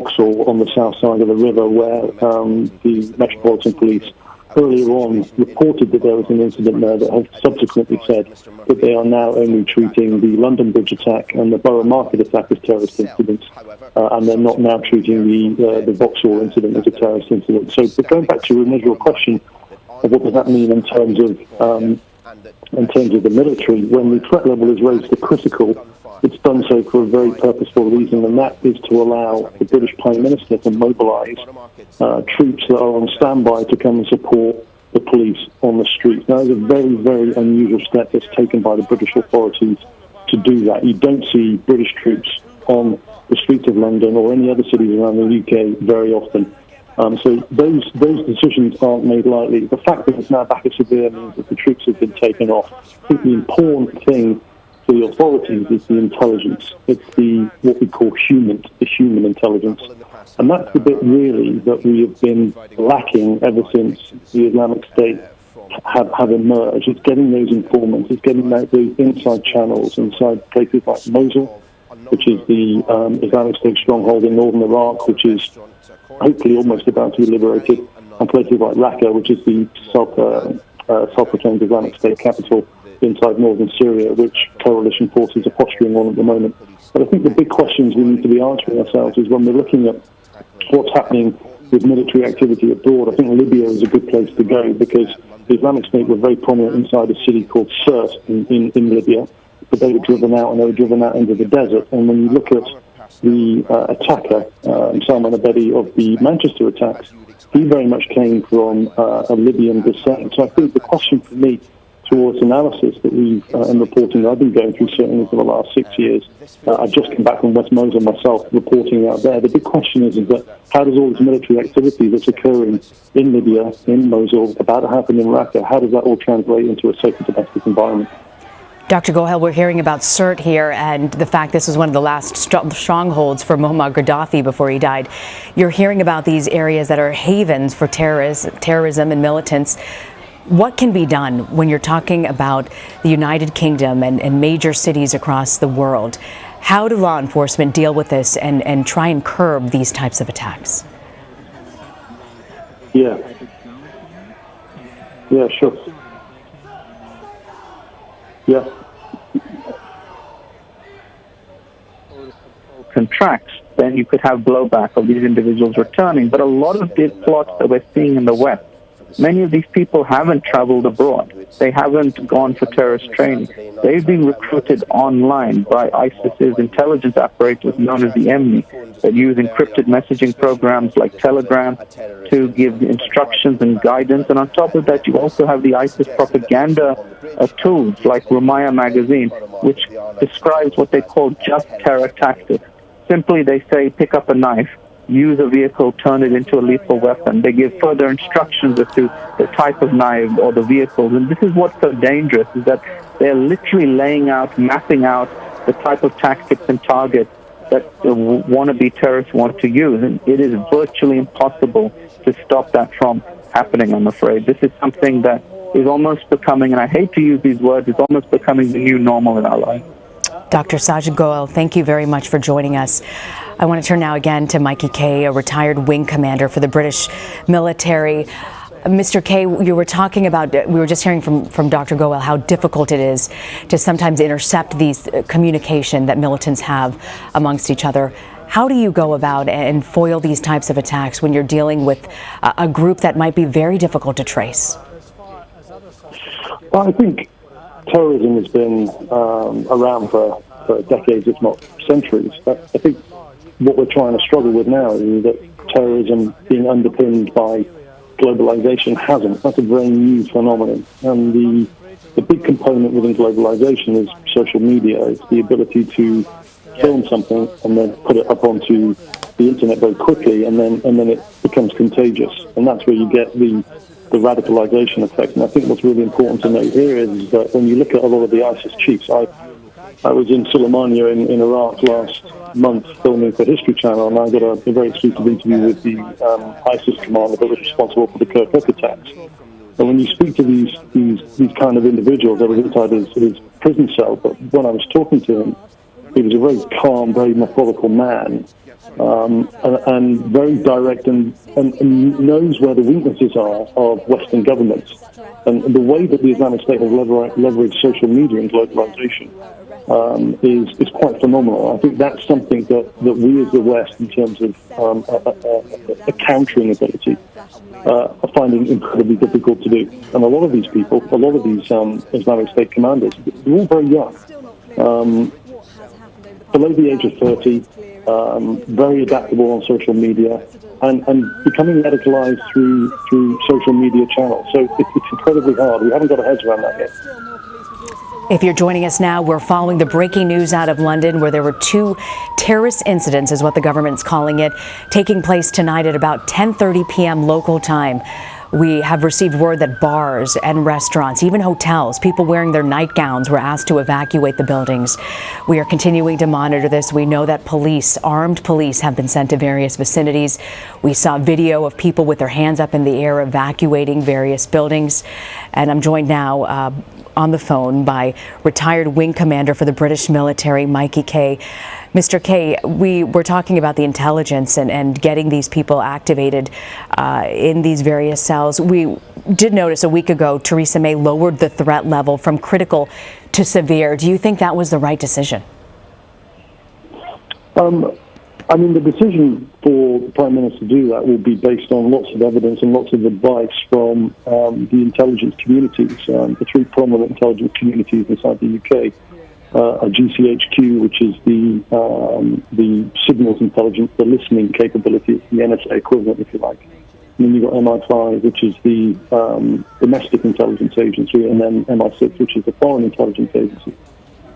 Vauxhall on the south side of the river, where the Metropolitan Police earlier on reported that there was an incident there, that have subsequently said that they are now only treating the London Bridge attack and the Borough Market attack as terrorist incidents, and they're not now treating the Vauxhall incident as a terrorist incident. So, but going back to your initial question of what does that mean in terms of the military, when the threat level is raised to critical, it's done so for a very purposeful reason, and that is to allow the British Prime Minister to mobilise troops that are on standby to come and support the police on the streets. Now, it's a very, very unusual step that's taken by the British authorities to do that. You don't see British troops on the streets of London or any other cities around the UK very often. So those decisions aren't made lightly. The fact that it's now back at Seville means that the troops have been taken off. I think the important thing for the authorities is the intelligence. It's what we call the human intelligence. And that's the bit really that we have been lacking ever since the Islamic State have emerged. It's getting those informants, it's getting those inside channels inside places like Mosul, which is the Islamic State stronghold in northern Iraq, which is hopefully almost about to be liberated, and places like Raqqa, which is the self-proclaimed Islamic State capital inside northern Syria, which coalition forces are posturing on at the moment. But I think the big questions we need to be answering ourselves is when we're looking at what's happening with military activity abroad. I think Libya is a good place to go, because the Islamic State were very prominent inside a city called Sirte in Libya, but they were driven out, and they were driven out into the desert. And when you look at the attacker, Salman Abedi of the Manchester attacks, he very much came from a Libyan descent. So I think the question for me towards analysis that and reporting that I've been going through certainly for the last 6 years, I've just come back from West Mosul myself reporting out there. The big question is that how does all this military activity that's occurring in Libya, in Mosul, about to happen in Raqqa, how does that all translate into a safer domestic environment? Dr. Gohel, we're hearing about Sirte here and the fact this was one of the last strongholds for Muammar Gaddafi before he died. You're hearing about these areas that are havens for terrorism and militants. What can be done when you're talking about the United Kingdom and major cities across the world? How do law enforcement deal with this and try and curb these types of attacks? Yeah, sure. Yeah. Contracts, then you could have blowback of these individuals returning. But a lot of these plots that we're seeing in the West, many of these people haven't traveled abroad. They haven't gone for terrorist training. They've been recruited online by ISIS's intelligence apparatus known as the EMNI, that use encrypted messaging programs like Telegram to give instructions and guidance. And on top of that, you also have the ISIS propaganda tools like Ramaya magazine, which describes what they call just terror tactics. Simply, they say, pick up a knife, use a vehicle, turn it into a lethal weapon. They give further instructions as to the type of knife or the vehicles. And this is what's so dangerous, is that they're literally laying out, mapping out the type of tactics and targets that the wannabe terrorists want to use. And it is virtually impossible to stop that from happening, I'm afraid. This is something that is almost becoming, and I hate to use these words, it's almost becoming the new normal in our life. Dr. Sadiq Gohel, thank you very much for joining us. I want to turn now again to Mikey Kay, a retired wing commander for the British military. Mr. Kay, you were talking about, we were just hearing from Dr. Gohel how difficult it is to sometimes intercept these communication that militants have amongst each other. How do you go about and foil these types of attacks when you're dealing with a group that might be very difficult to trace? Well, I think terrorism has been around for decades, if not centuries. I think what we're trying to struggle with now is that terrorism being underpinned by globalization hasn't. That's a very new phenomenon. And the big component within globalization is social media. It's the ability to film something and then put it up onto the internet very quickly, and then it becomes contagious. And that's where you get the radicalization effect. And I think what's really important to note here is that when you look at a lot of the ISIS chiefs, I was in Soleimania in Iraq last month filming for History Channel, and I got a very exclusive interview with the ISIS commander that was responsible for the Kirkuk attacks. And when you speak to these kind of individuals, I was inside his prison cell, but when I was talking to him, he was a very calm, very methodical man, and very direct and knows where the weaknesses are of Western governments. And the way that the Islamic State has leveraged social media and globalization is quite phenomenal. I think that's something that we as the West, in terms of a countering ability, are finding incredibly difficult to do. And a lot of these people, a lot of these Islamic State commanders, they're all very young, below the age of 30, very adaptable on social media, and becoming radicalized through social media channels. So it's incredibly hard. We haven't got our heads around that yet. If you're joining us now, we're following the breaking news out of London, where there were 2 terrorist incidents, is what the government's calling it, taking place tonight at about 10:30 p.m. local time. We have received word that bars and restaurants, even hotels, people wearing their nightgowns, were asked to evacuate the buildings. We are continuing to monitor this. We know that armed police have been sent to various vicinities. We saw video of people with their hands up in the air evacuating various buildings. And I'm joined now on the phone by retired wing commander for the British military, Mikey Kay. Mr. Kay, we were talking about the intelligence and getting these people activated in these various cells. We did notice a week ago Theresa May lowered the threat level from critical to severe. Do you think that was the right decision? I mean, the decision for the Prime Minister to do that will be based on lots of evidence and lots of advice from the intelligence communities, the 3 prominent intelligence communities inside the UK. GCHQ, which is the signals intelligence, the listening capability, it's the NSA equivalent, if you like. And then you've got MI5, which is the domestic intelligence agency, and then MI6, which is the foreign intelligence agency.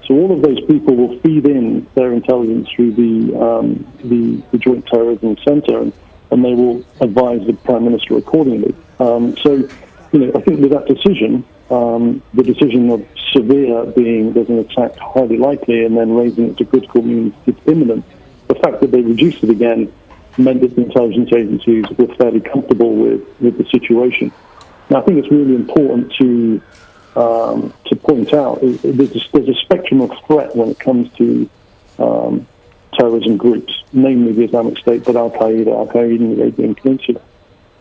So all of those people will feed in their intelligence through the Joint Terrorism Centre, and they will advise the Prime Minister accordingly. So, I think with that decision, the decision of severe being there's an attack highly likely, and then raising it to critical means it's imminent. The fact that they reduced it again meant that the intelligence agencies were fairly comfortable with the situation. Now, I think it's really important to point out there's a spectrum of threat when it comes to terrorism groups, namely the Islamic State, but Al-Qaeda in the Arabian Peninsula.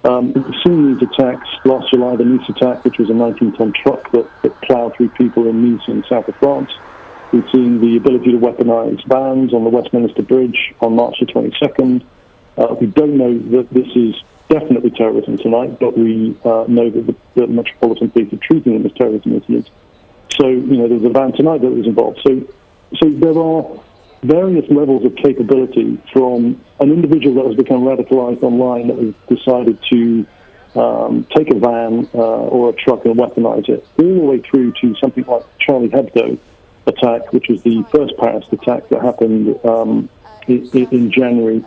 We've seen these attacks last July, the Nice attack, which was a 19-ton truck that ploughed through people in Nice in the south of France. We've seen the ability to weaponize vans on the Westminster Bridge on March the 22nd. We don't know that this is definitely terrorism tonight, but we know that the Metropolitan Police are treating them as terrorism incidents. So, there's a van tonight that was involved. So there are various levels of capability, from an individual that has become radicalized online that has decided to take a van or a truck and weaponize it, all the way through to something like Charlie Hebdo attack, which was the first Paris attack that happened in January,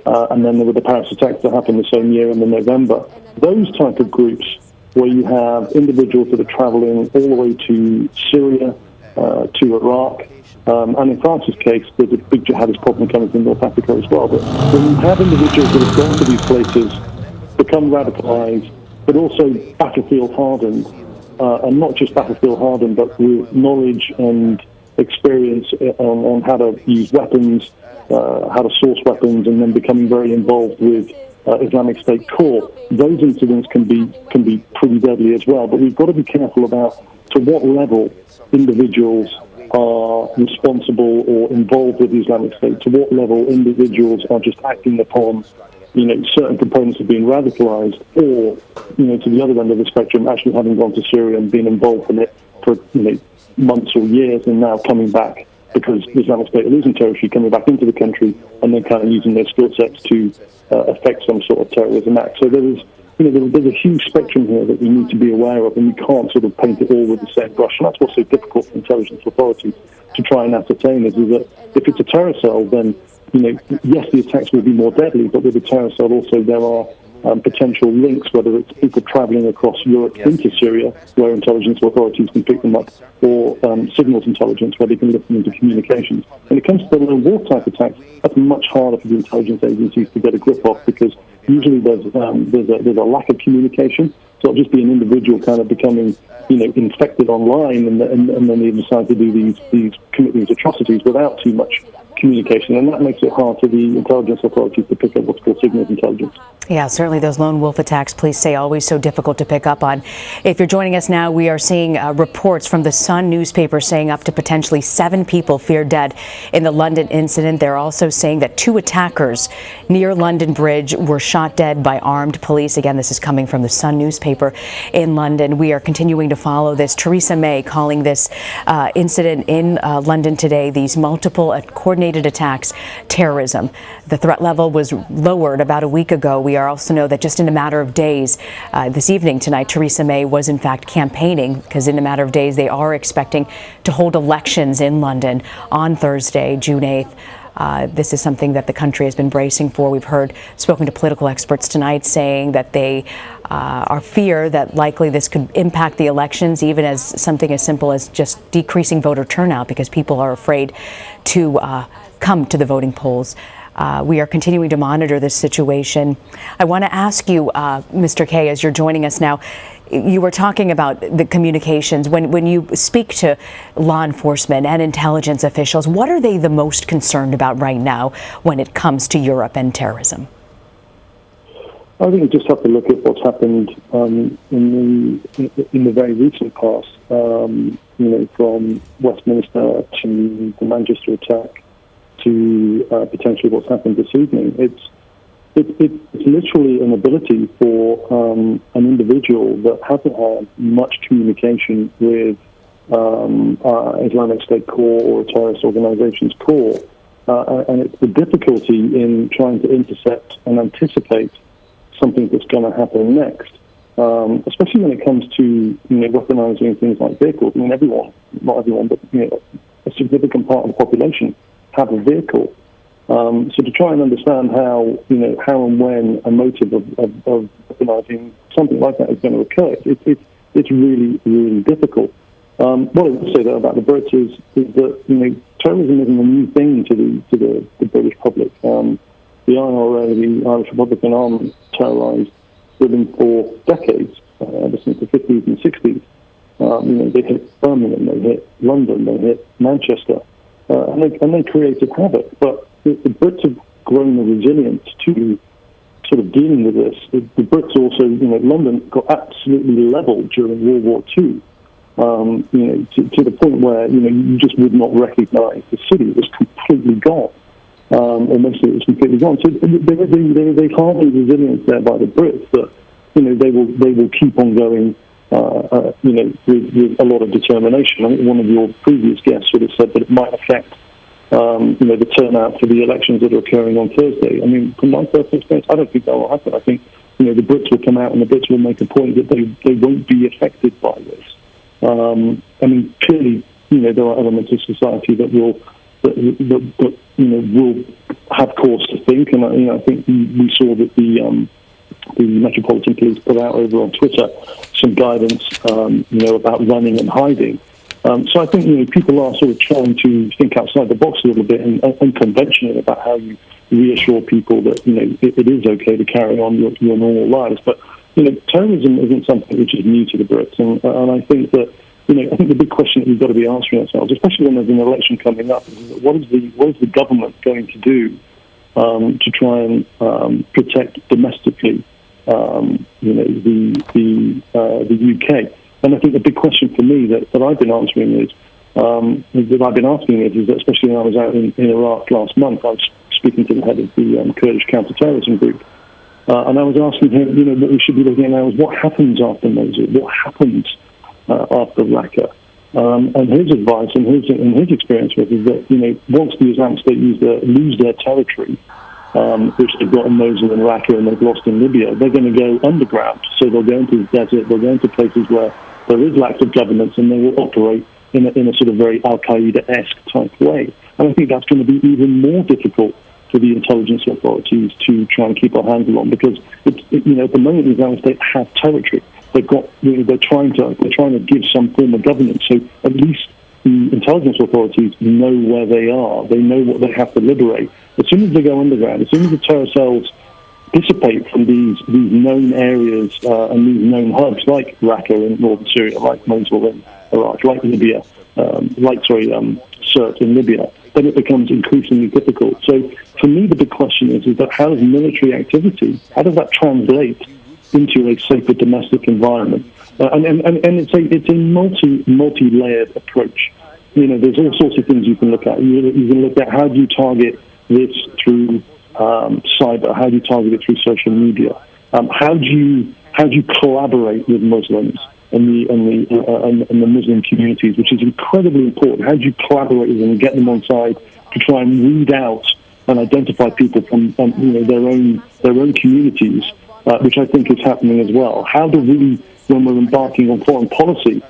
and then there were the Paris attacks that happened the same year in November. Those type of groups where you have individuals that are traveling all the way to Syria, to Iraq, and in France's case, there's a big jihadist problem coming from North Africa as well. But when you have individuals that have gone to these places, become radicalized, but also battlefield hardened, and not just battlefield hardened, but with knowledge and experience on how to use weapons, how to source weapons, and then becoming very involved with Islamic State core, those incidents can be pretty deadly as well. But we've got to be careful about to what level individuals are responsible or involved with the Islamic State, to what level individuals are just acting upon, certain components of being radicalized, or, to the other end of the spectrum, actually having gone to Syria and been involved in it for, months or years, and now coming back because the Islamic State are losing territory, coming back into the country, and then kind of using their skill sets to affect some sort of terrorism act. So there's a huge spectrum here that we need to be aware of, and we can't sort of paint it all with the same brush. And that's what's so difficult for intelligence authorities to try and ascertain is that if it's a terror cell, then, yes, the attacks will be more deadly, but with a terror cell also there are potential links, whether it's people traveling across Europe into Syria, where intelligence authorities can pick them up, or signals intelligence, where they can listen into communications. When it comes to the lone wolf type attacks, that's much harder for the intelligence agencies to get a grip of, because usually there's a lack of communication. So it'll just be an individual kind of becoming, infected online, and then they decide to do commit these atrocities without too much communication, and that makes it hard for the intelligence authorities to pick up what's called signals intelligence. Yeah, certainly those lone wolf attacks, police say, always so difficult to pick up on. If you're joining us now, we are seeing reports from the Sun newspaper saying up to potentially 7 people feared dead in the London incident. They're also saying that 2 attackers near London Bridge were shot dead by armed police. Again, this is coming from the Sun newspaper in London. We are continuing to follow this. Theresa May calling this incident in London today, these multiple coordinated attacks, terrorism. The threat level was lowered about a week ago. We also know that just in a matter of days, this evening tonight, Theresa May was in fact campaigning, because in a matter of days they are expecting to hold elections in London on Thursday, June 8th. This is something that the country has been bracing for. We've spoken to political experts tonight saying that they are fear that likely this could impact the elections, even as something as simple as just decreasing voter turnout, because people are afraid to come to the voting polls. We are continuing to monitor this situation. I want to ask you, Mr. Kay, as you're joining us now, you were talking about the communications. When you speak to law enforcement and intelligence officials, what are they the most concerned about right now when it comes to Europe and terrorism? I think you just have to look at what's happened in the very recent past. From Westminster to the Manchester attack to potentially what's happened this evening. It's literally an ability for an individual that hasn't had much communication with Islamic State core or a terrorist organization's core, and it's the difficulty in trying to intercept and anticipate something that's going to happen next, especially when it comes to weaponizing things like vehicles. I mean, not everyone, but a significant part of the population have a vehicle. So to try and understand how and when a motive of weaponizing something like that is going to occur, it's really, really difficult. What I would say though about the Brits is that terrorism isn't a new thing to the British public. The IRA, the Irish Republican Army, terrorized Britain for decades, ever since the 50s and 60s. They hit Birmingham, they hit London, they hit Manchester. And they created havoc. But the Brits have grown the resilience to sort of dealing with this. The Brits also, London got absolutely leveled during World War II, to the point where, you just would not recognize the city. It was completely gone. Or most of it was completely gone. So they hardened resilience there by the Brits that, they will keep on going with a lot of determination. I think one of your previous guests would have said that it might affect, the turnout for the elections that are occurring on Thursday. I mean, from my personal experience, I don't think that will happen. I think, the Brits will come out and the Brits will make a point that they won't be affected by this. I mean, clearly, there are elements of society that will have cause to think, and I think we saw that the Metropolitan Police put out over on Twitter some guidance, about running and hiding. So I think people are sort of trying to think outside the box a little bit and unconventional about how you reassure people that it is okay to carry on your normal lives. But terrorism isn't something which is new to the Brits, and I think that I think the big question that we've got to be answering ourselves, especially when there's an election coming up, is what is the government going to do to try and protect domestically the UK? And I think the big question for me that I've been answering is that especially when I was out in Iraq last month, I was speaking to the head of the Kurdish counter-terrorism group, and I was asking him, what we should be looking at now is what happens after Mosul, what happens after Raqqa. And his advice and his experience with is that once the Islamic State lose their territory, which they've got in Mosul and Raqqa and they've lost in Libya, they're going to go underground. So they'll go into the desert, they'll go into places where there is lack of governance, and they will operate in a sort of very Al-Qaeda-esque type way. And I think that's going to be even more difficult for the intelligence authorities to try and keep our handle on, because at the moment the Islamic State have territory. They're trying to give some form of governance. So at least the intelligence authorities know where they are. They know what they have to liberate. As soon as they go underground, as soon as the terror cells dissipate from these known areas and these known hubs like Raqqa in northern Syria, like Mosul in Iraq, like Libya, Sirte in Libya, then it becomes increasingly difficult. So for me, the big question is that how does military activity, how does that translate into a safer domestic environment? And it's a multi-layered approach. There's all sorts of things you can look at. You can look at how do you target this through cyber? How do you target it through social media? How do you collaborate with Muslims and the Muslim communities, which is incredibly important? How do you collaborate with them and get them on side to try and weed out and identify people from their own communities, which I think is happening as well. How do we, when we're embarking on foreign policy,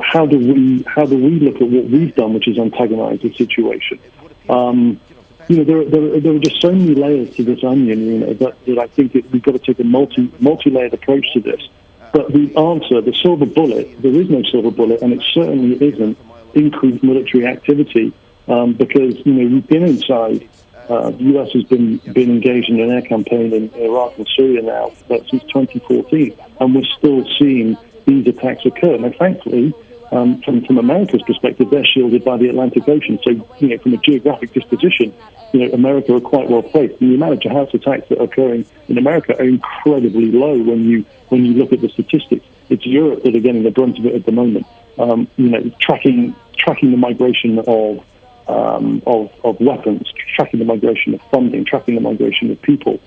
how do we look at what we've done, which is antagonize the situation? There are just so many layers to this onion, that I think we've got to take a multi-layered approach to this. But the answer, the silver bullet, there is no silver bullet, and it certainly isn't increased military activity, because we've been inside. The U.S. has been engaged in an air campaign in Iraq and Syria now since 2014, and we're still seeing these attacks occur. Now, thankfully, from America's perspective, they're shielded by the Atlantic Ocean. So, from a geographic disposition, America are quite well placed. And the amount of jihadist attacks that are occurring in America are incredibly low when you look at the statistics. It's Europe that are getting the brunt of it at the moment. Tracking the migration of weapons, tracking the migration of funding, tracking the migration of people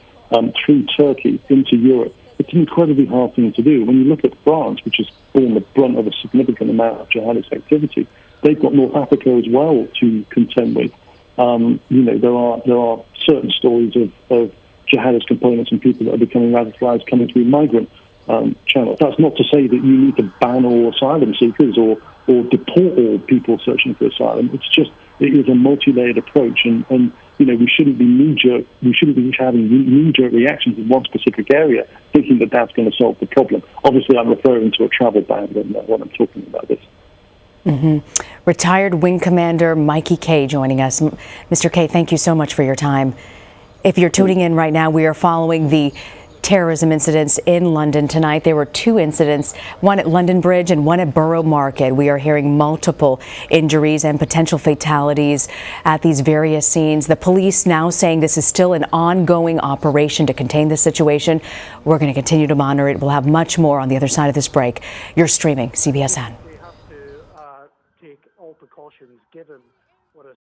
through Turkey into Europe. It's an incredibly hard thing to do. When you look at France, which has borne the brunt of a significant amount of jihadist activity, they've got North Africa as well to contend with. There are certain stories of jihadist components and people that are becoming radicalized coming through migrant channels. That's not to say that you need to ban all asylum seekers or deport all people searching for asylum. It's just it is a multi-layered approach, and we shouldn't be knee-jerk. We shouldn't be having knee-jerk reactions in one specific area, thinking that that's going to solve the problem. Obviously, I'm referring to a travel ban when I'm talking about this. Mm-hmm. Retired Wing Commander Mikey Kay joining us. Mr. Kay, thank you so much for your time. If you're tuning in right now, we are following the terrorism incidents in London tonight. There were two incidents, one at London Bridge and one at Borough Market. We are hearing multiple injuries and potential fatalities at these various scenes. The police now saying this is still an ongoing operation to contain the situation. We're going to continue to monitor it. We'll have much more on the other side of this break. You're streaming CBSN. We have to take all precautions given what is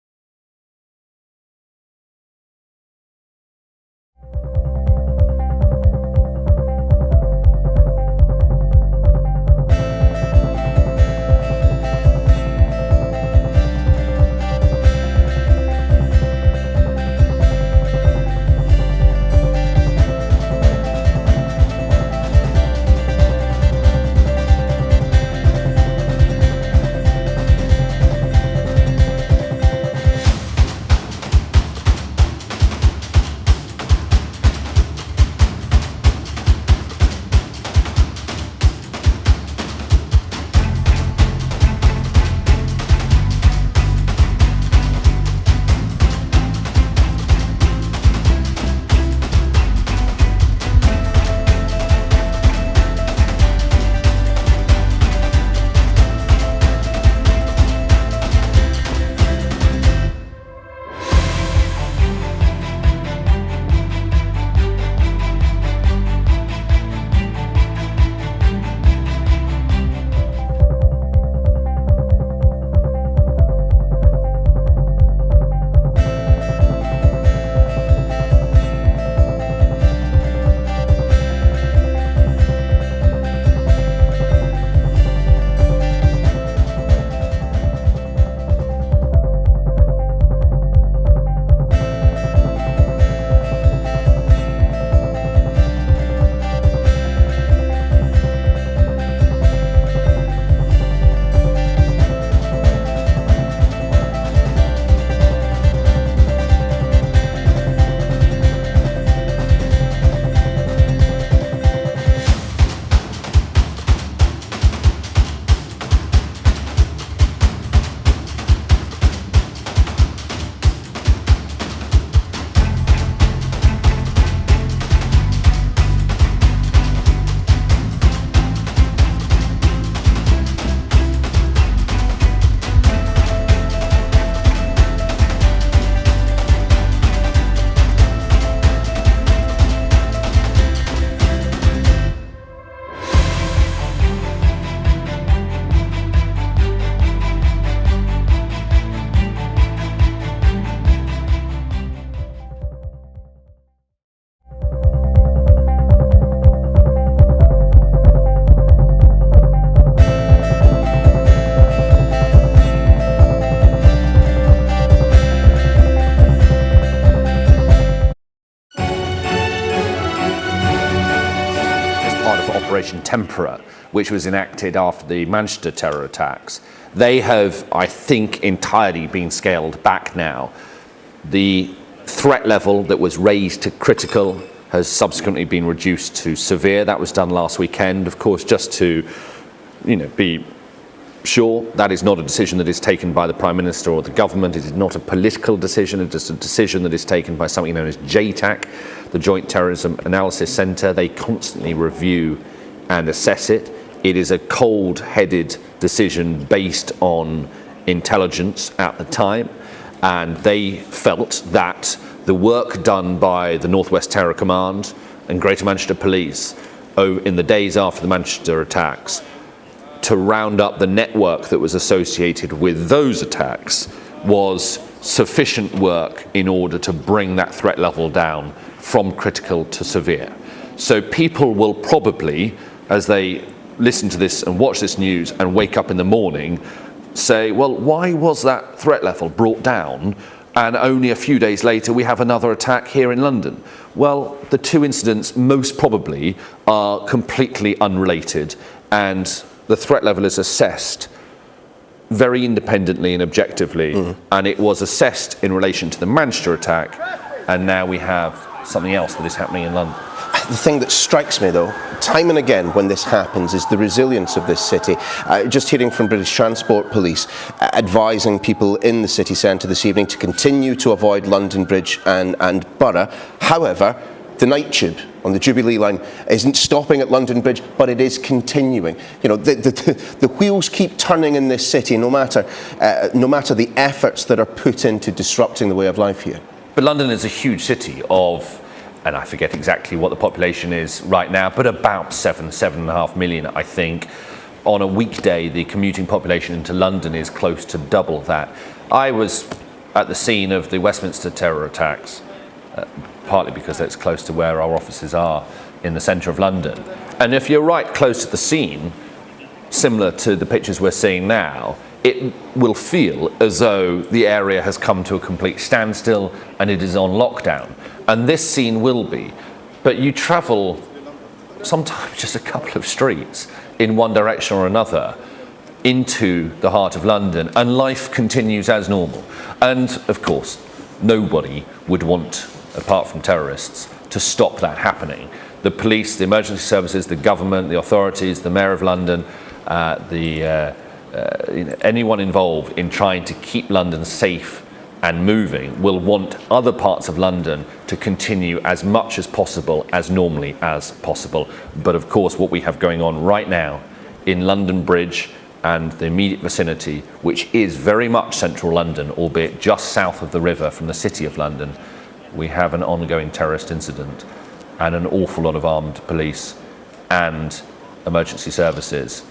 of Operation Tempera, which was enacted after the Manchester terror attacks. They have, I think, entirely been scaled back now. The threat level that was raised to critical has subsequently been reduced to severe. That was done last weekend, of course, just to, be sure. That is not a decision that is taken by the Prime Minister or the government. It is not a political decision. It is a decision that is taken by something known as JTAC, the Joint Terrorism Analysis Centre. They constantly review and assess it. It is a cold-headed decision based on intelligence at the time, and they felt that the work done by the North West Terror Command and Greater Manchester Police in the days after the Manchester attacks to round up the network that was associated with those attacks was sufficient work in order to bring that threat level down from critical to severe. So people will probably, as they listen to this and watch this news and wake up in the morning, say, well, why was that threat level brought down and only a few days later we have another attack here in London? Well, the two incidents most probably are completely unrelated, and the threat level is assessed very independently and objectively, and it was assessed in relation to the Manchester attack, and now we have something else that is happening in London. The thing that strikes me, though, time and again when this happens, is the resilience of this city. Just hearing from British Transport Police advising people in the city centre this evening to continue to avoid London Bridge and Borough. However, the night tube on the Jubilee line isn't stopping at London Bridge, but it is continuing. The wheels keep turning in this city, no matter the efforts that are put into disrupting the way of life here. But London is a huge city of, and I forget exactly what the population is right now, but about 7.5 million, I think. On a weekday, the commuting population into London is close to double that. I was at the scene of the Westminster terror attacks, partly because that's close to where our offices are in the centre of London. And if you're right close to the scene, similar to the pictures we're seeing now, it will feel as though the area has come to a complete standstill and it is on lockdown. And this scene will be. But you travel sometimes just a couple of streets in one direction or another into the heart of London, and life continues as normal. And of course, nobody would want, apart from terrorists, to stop that happening. The police, the emergency services, the government, the authorities, the Mayor of London, anyone involved in trying to keep London safe and moving will want other parts of London to continue as much as possible, as normally as possible. But of course, what we have going on right now in London Bridge and the immediate vicinity, which is very much central London, albeit just south of the river from the City of London, we have an ongoing terrorist incident and an awful lot of armed police and emergency services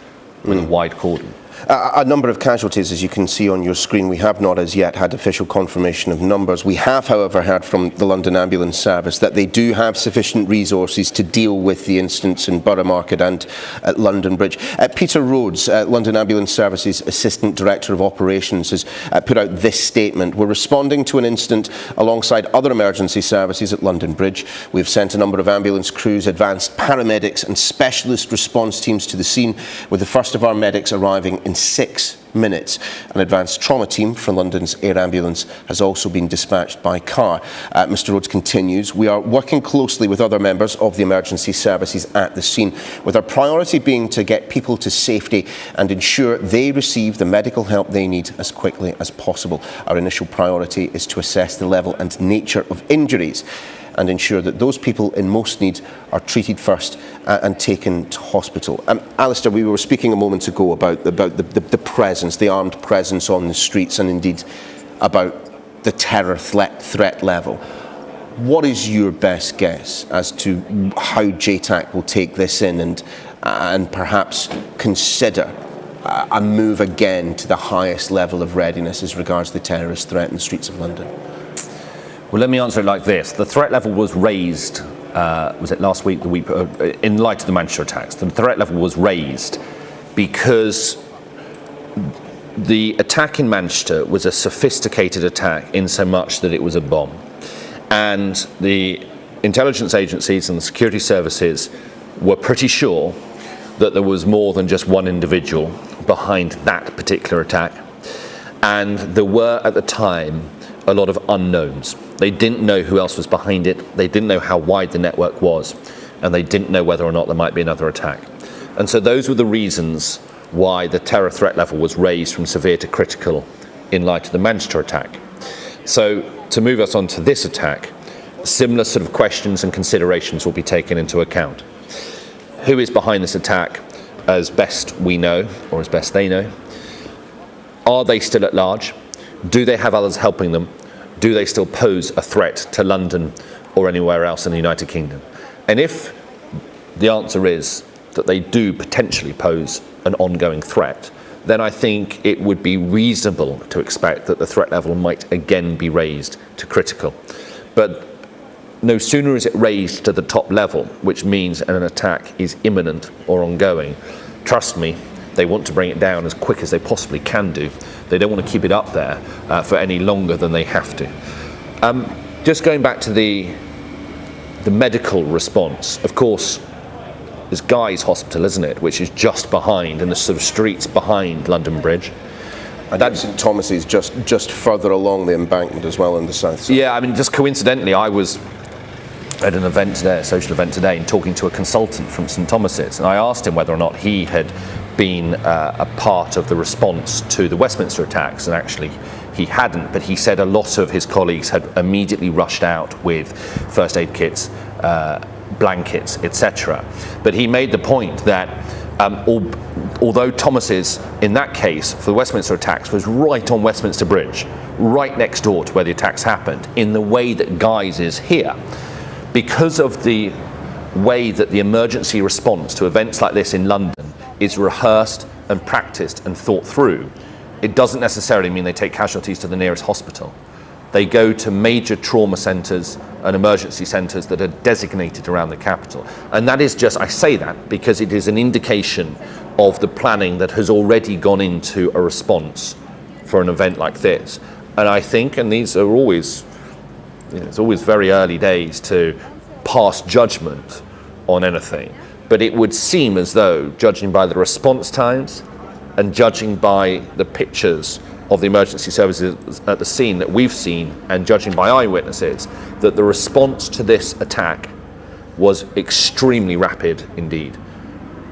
with a wide cordon. A number of casualties, as you can see on your screen. We have not as yet had official confirmation of numbers. We have, however, heard from the London Ambulance Service that they do have sufficient resources to deal with the incidents in Borough Market and at London Bridge. Peter Rhodes, London Ambulance Service's Assistant Director of Operations, has put out this statement. We're responding to an incident alongside other emergency services at London Bridge. We've sent a number of ambulance crews, advanced paramedics and specialist response teams to the scene, with the first of our medics arriving in 6 minutes. An advanced trauma team from London's air ambulance has also been dispatched by car. Mr Rhodes continues, we are working closely with other members of the emergency services at the scene, with our priority being to get people to safety and ensure they receive the medical help they need as quickly as possible. Our initial priority is to assess the level and nature of injuries and ensure that those people in most need are treated first and taken to hospital. Alistair, we were speaking a moment ago about the presence, the armed presence on the streets, and indeed about the terror threat level. What is your best guess as to how JTAC will take this in and perhaps consider a move again to the highest level of readiness as regards the terrorist threat in the streets of London? Well, let me answer it like this. The threat level was raised, was it last week, the week, in light of the Manchester attacks. The threat level was raised because the attack in Manchester was a sophisticated attack in so much that it was a bomb. And the intelligence agencies and the security services were pretty sure that there was more than just one individual behind that particular attack. And there were, at the time, a lot of unknowns. They didn't know who else was behind it, they didn't know how wide the network was, and they didn't know whether or not there might be another attack. And so those were the reasons why the terror threat level was raised from severe to critical in light of the Manchester attack. So to move us on to this attack, similar sort of questions and considerations will be taken into account. Who is behind this attack as best we know, or as best they know? Are they still at large? Do they have others helping them? Do they still pose a threat to London or anywhere else in the United Kingdom? And if the answer is that they do potentially pose an ongoing threat, then I think it would be reasonable to expect that the threat level might again be raised to critical. But no sooner is it raised to the top level, which means an attack is imminent or ongoing, trust me, they want to bring it down as quick as they possibly can do. They don't want to keep it up there for any longer than they have to. Just going back to the medical response, of course, there's Guy's Hospital, isn't it, which is just behind, in the sort of streets behind London Bridge. And that St Thomas's just further along the embankment as well in the south side. Yeah, I mean, just coincidentally, I was at an event today, a social event today, and talking to a consultant from St Thomas's, and I asked him whether or not he had been a part of the response to the Westminster attacks, and actually he hadn't, but he said a lot of his colleagues had immediately rushed out with first aid kits, blankets, etc. But he made the point that although Thomas's, in that case, for the Westminster attacks, was right on Westminster Bridge, right next door to where the attacks happened, in the way that Guy's is here, because of the way that the emergency response to events like this in London is rehearsed and practiced and thought through, it doesn't necessarily mean they take casualties to the nearest hospital. They go to major trauma centres and emergency centres that are designated around the capital. And that is just, I say that because it is an indication of the planning that has already gone into a response for an event like this. And I think, and these are always, it's always very early days to pass judgment on anything, but it would seem as though, judging by the response times and judging by the pictures of the emergency services at the scene that we've seen, and judging by eyewitnesses, that the response to this attack was extremely rapid indeed.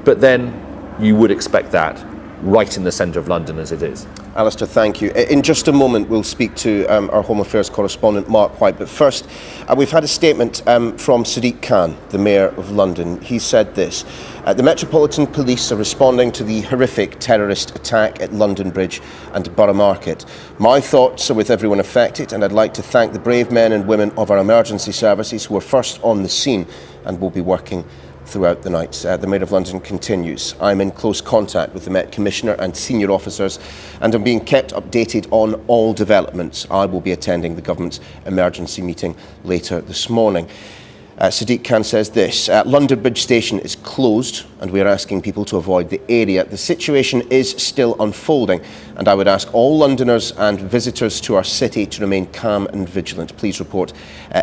But then you would expect that right in the centre of London as it is. Alistair, thank you. In just a moment, we'll speak to our Home Affairs correspondent, Mark White. But first, we've had a statement from Sadiq Khan, the Mayor of London. He said this: the Metropolitan Police are responding to the horrific terrorist attack at London Bridge and Borough Market. My thoughts are with everyone affected, and I'd like to thank the brave men and women of our emergency services who were first on the scene and will be working throughout the night. The Mayor of London continues: I'm in close contact with the Met Commissioner and senior officers, and I'm being kept updated on all developments. I will be attending the government's emergency meeting later this morning. Sadiq Khan says this: London Bridge Station is closed and we are asking people to avoid the area. The situation is still unfolding, and I would ask all Londoners and visitors to our city to remain calm and vigilant. Please report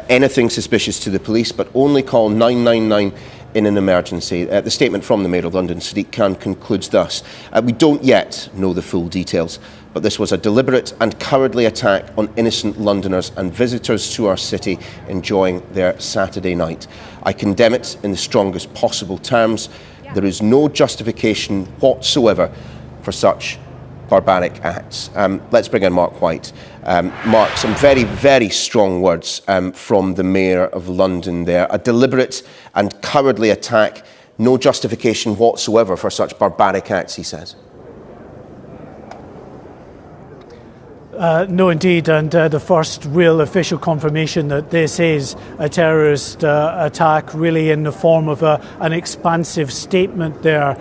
anything suspicious to the police, but only call 999 in an emergency. The statement from the Mayor of London, Sadiq Khan, concludes thus: we don't yet know the full details, but this was a deliberate and cowardly attack on innocent Londoners and visitors to our city enjoying their Saturday night. I condemn it in the strongest possible terms. There is no justification whatsoever for such barbaric acts. Let's bring in Mark White. Mark, some very, very strong words from the Mayor of London there. A deliberate and cowardly attack, no justification whatsoever for such barbaric acts, he says. No, indeed, and the first real official confirmation that this is a terrorist attack, really in the form of an expansive statement there,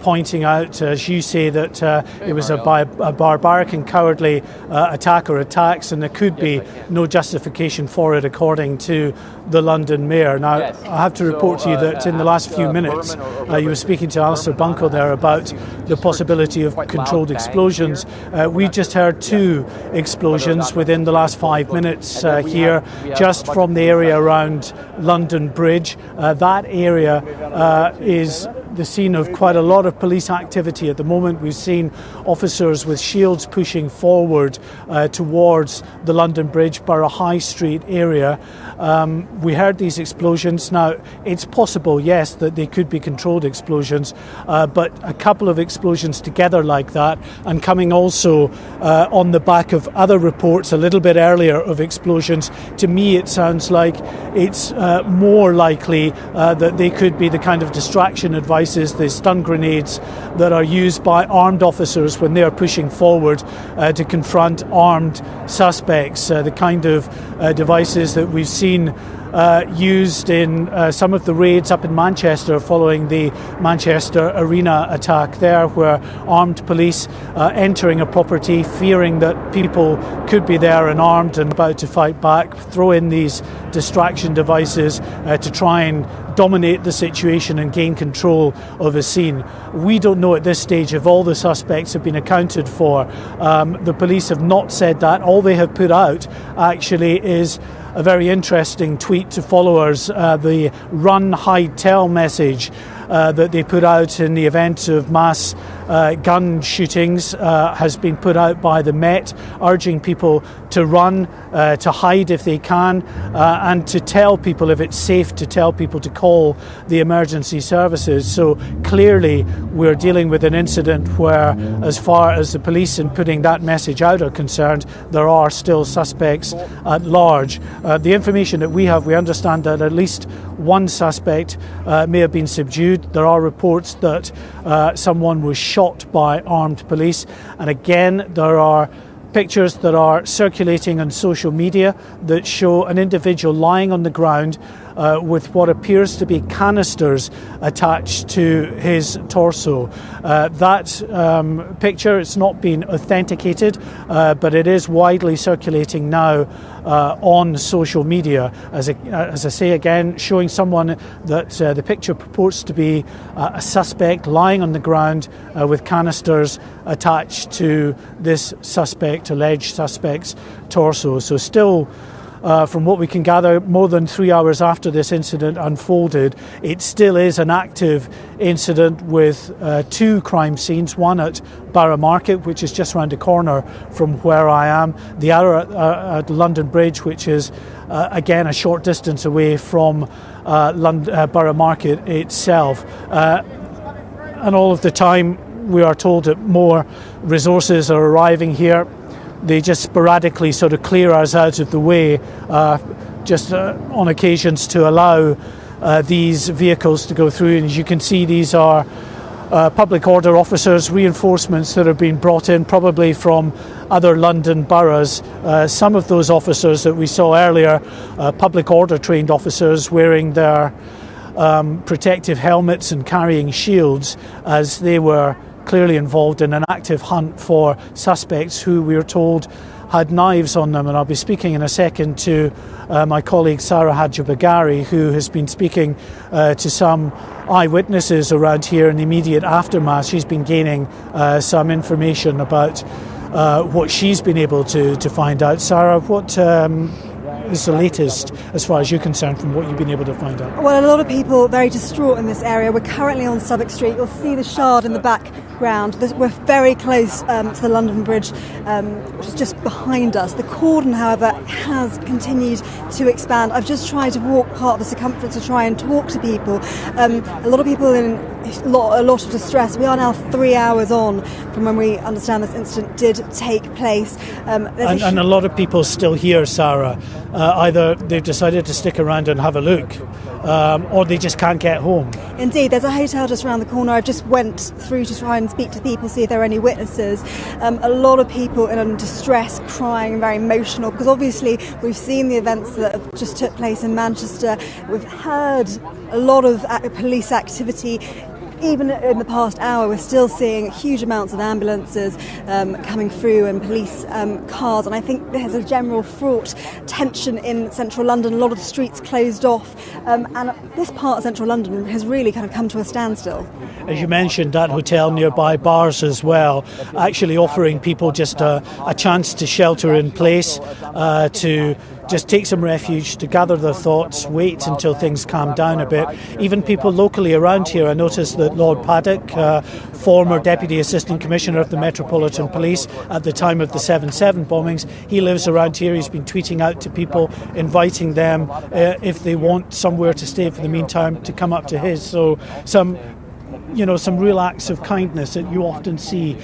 pointing out, as you say, that it was a barbaric and cowardly attack or attacks, and there could be no justification for it, according to the London Mayor. Now, I have to report to you that in the last few minutes, you were speaking to Alistair Bunkle there about the possibility of controlled explosions. We just heard two explosions within the last 5 minutes here, just from the area around London Bridge. That area is the scene of quite a lot of police activity at the moment. We've seen officers with shields pushing forward towards the London Bridge, Borough High Street area. We heard these explosions. Now, it's possible, yes, that they could be controlled explosions, but a couple of explosions together like that, and coming also on the back of other reports a little bit earlier of explosions, to me it sounds like it's more likely that they could be the kind of distraction devices, the stun grenades that are used by armed officers when they are pushing forward to confront armed suspects, the kind of devices that we've seen used in some of the raids up in Manchester following the Manchester Arena attack there, where armed police entering a property, fearing that people could be there and armed and about to fight back, throw in these distraction devices to try and dominate the situation and gain control of a scene. We don't know at this stage if all the suspects have been accounted for. The police have not said that. All they have put out actually is a very interesting tweet to followers, the Run Hightail message that they put out in the event of mass gun shootings has been put out by the Met, urging people to run, to hide if they can, and to tell people, if it's safe, to tell people to call the emergency services. So clearly we're dealing with an incident where, as far as the police in putting that message out are concerned, there are still suspects at large. The information that we have, we understand that at least one suspect may have been subdued. There are reports that someone was shot by armed police, and again there are pictures that are circulating on social media that show an individual lying on the ground with what appears to be canisters attached to his torso. That picture, it's not been authenticated, but it is widely circulating now on social media. As I say again, showing someone that the picture purports to be a suspect lying on the ground with canisters attached to this alleged suspect's torso. So still, from what we can gather, more than 3 hours after this incident unfolded, it still is an active incident with two crime scenes, one at Barra Market, which is just around the corner from where I am, the other at London Bridge, which is again a short distance away from Barra Market itself. And all of the time we are told that more resources are arriving here. They just sporadically sort of clear us out of the way, just on occasions to allow these vehicles to go through. And as you can see, these are public order officers, reinforcements that have been brought in probably from other London boroughs. Some of those officers that we saw earlier, public order trained officers wearing their protective helmets and carrying shields, as they were clearly involved in an active hunt for suspects who we are told had knives on them. And I'll be speaking in a second to my colleague Sarah Hadjibagari, who has been speaking to some eyewitnesses around here in the immediate aftermath. She's been gaining some information about what she's been able to find out. Sarah, what is the latest as far as you're concerned from what you've been able to find out? Well, a lot of people very distraught in this area. We're currently on Suffolk Street. You'll see the Shard in the background. We're very close to the London Bridge, which is just behind us. The Cordon, however, has continued to expand. I've just tried to walk part of the circumference to try and talk to people. A lot of people in a lot of distress. We are now 3 hours on from when we understand this incident did take place. And a lot of people still here, Sarah. Either they've decided to stick around and have a look, or they just can't get home. Indeed, there's a hotel just around the corner. I just went through to try and speak to people, see if there are any witnesses. A lot of people in distress, crying and very emotional, because obviously we've seen the events that have just took place in Manchester. We've heard a lot of police activity even in the past hour, we're still seeing huge amounts of ambulances coming through and police cars. And I think there's a general fraught tension in central London. A lot of the streets closed off. And this part of central London has really kind of come to a standstill. As you mentioned, that hotel nearby, Bars as well, actually offering people just a chance to shelter in place, to just take some refuge, to gather their thoughts, wait until things calm down a bit. Even people locally around here, I noticed that Lord Paddock, former Deputy Assistant Commissioner of the Metropolitan Police at the time of the 7/7 bombings, he lives around here. He's been tweeting out to people, inviting them, if they want somewhere to stay for the meantime, to come up to his. So some real acts of kindness that you often see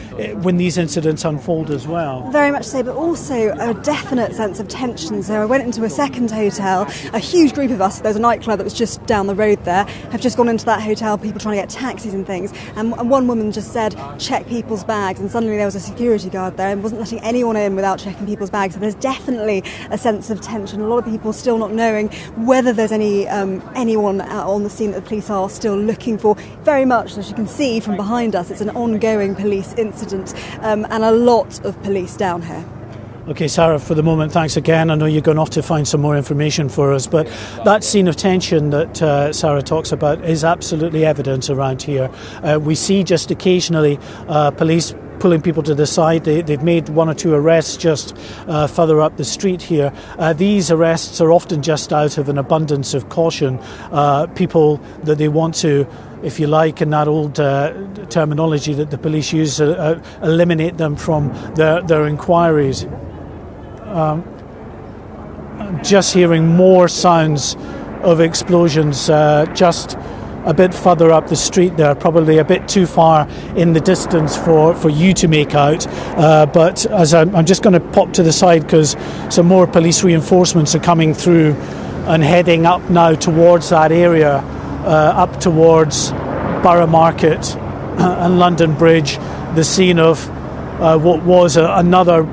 when these incidents unfold as well. Very much so, but also a definite sense of tension. So I went into a second hotel. A huge group of us, there's a nightclub that was just down the road there, have just gone into that hotel, people trying to get taxis and things. And one woman just said, check people's bags. And suddenly there was a security guard there and wasn't letting anyone in without checking people's bags. So there's definitely a sense of tension. A lot of people still not knowing whether there's anyone out on the scene that the police are still looking for. Very much, as you can see from behind us, it's an ongoing police incident, and a lot of police down here. Okay, Sarah, for the moment, thanks again. I know you're going off to find some more information for us, but that scene of tension that Sarah talks about is absolutely evident around here. We see just occasionally police pulling people to the side. They've made one or two arrests just further up the street here. These arrests are often just out of an abundance of caution. People that they want to, if you like, in that old terminology that the police use, eliminate them from their inquiries. Just hearing more sounds of explosions just a bit further up the street there, probably a bit too far in the distance for you to make out. But as I'm just going to pop to the side because some more police reinforcements are coming through and heading up now towards that area, up towards Borough Market and London Bridge, the scene of what was another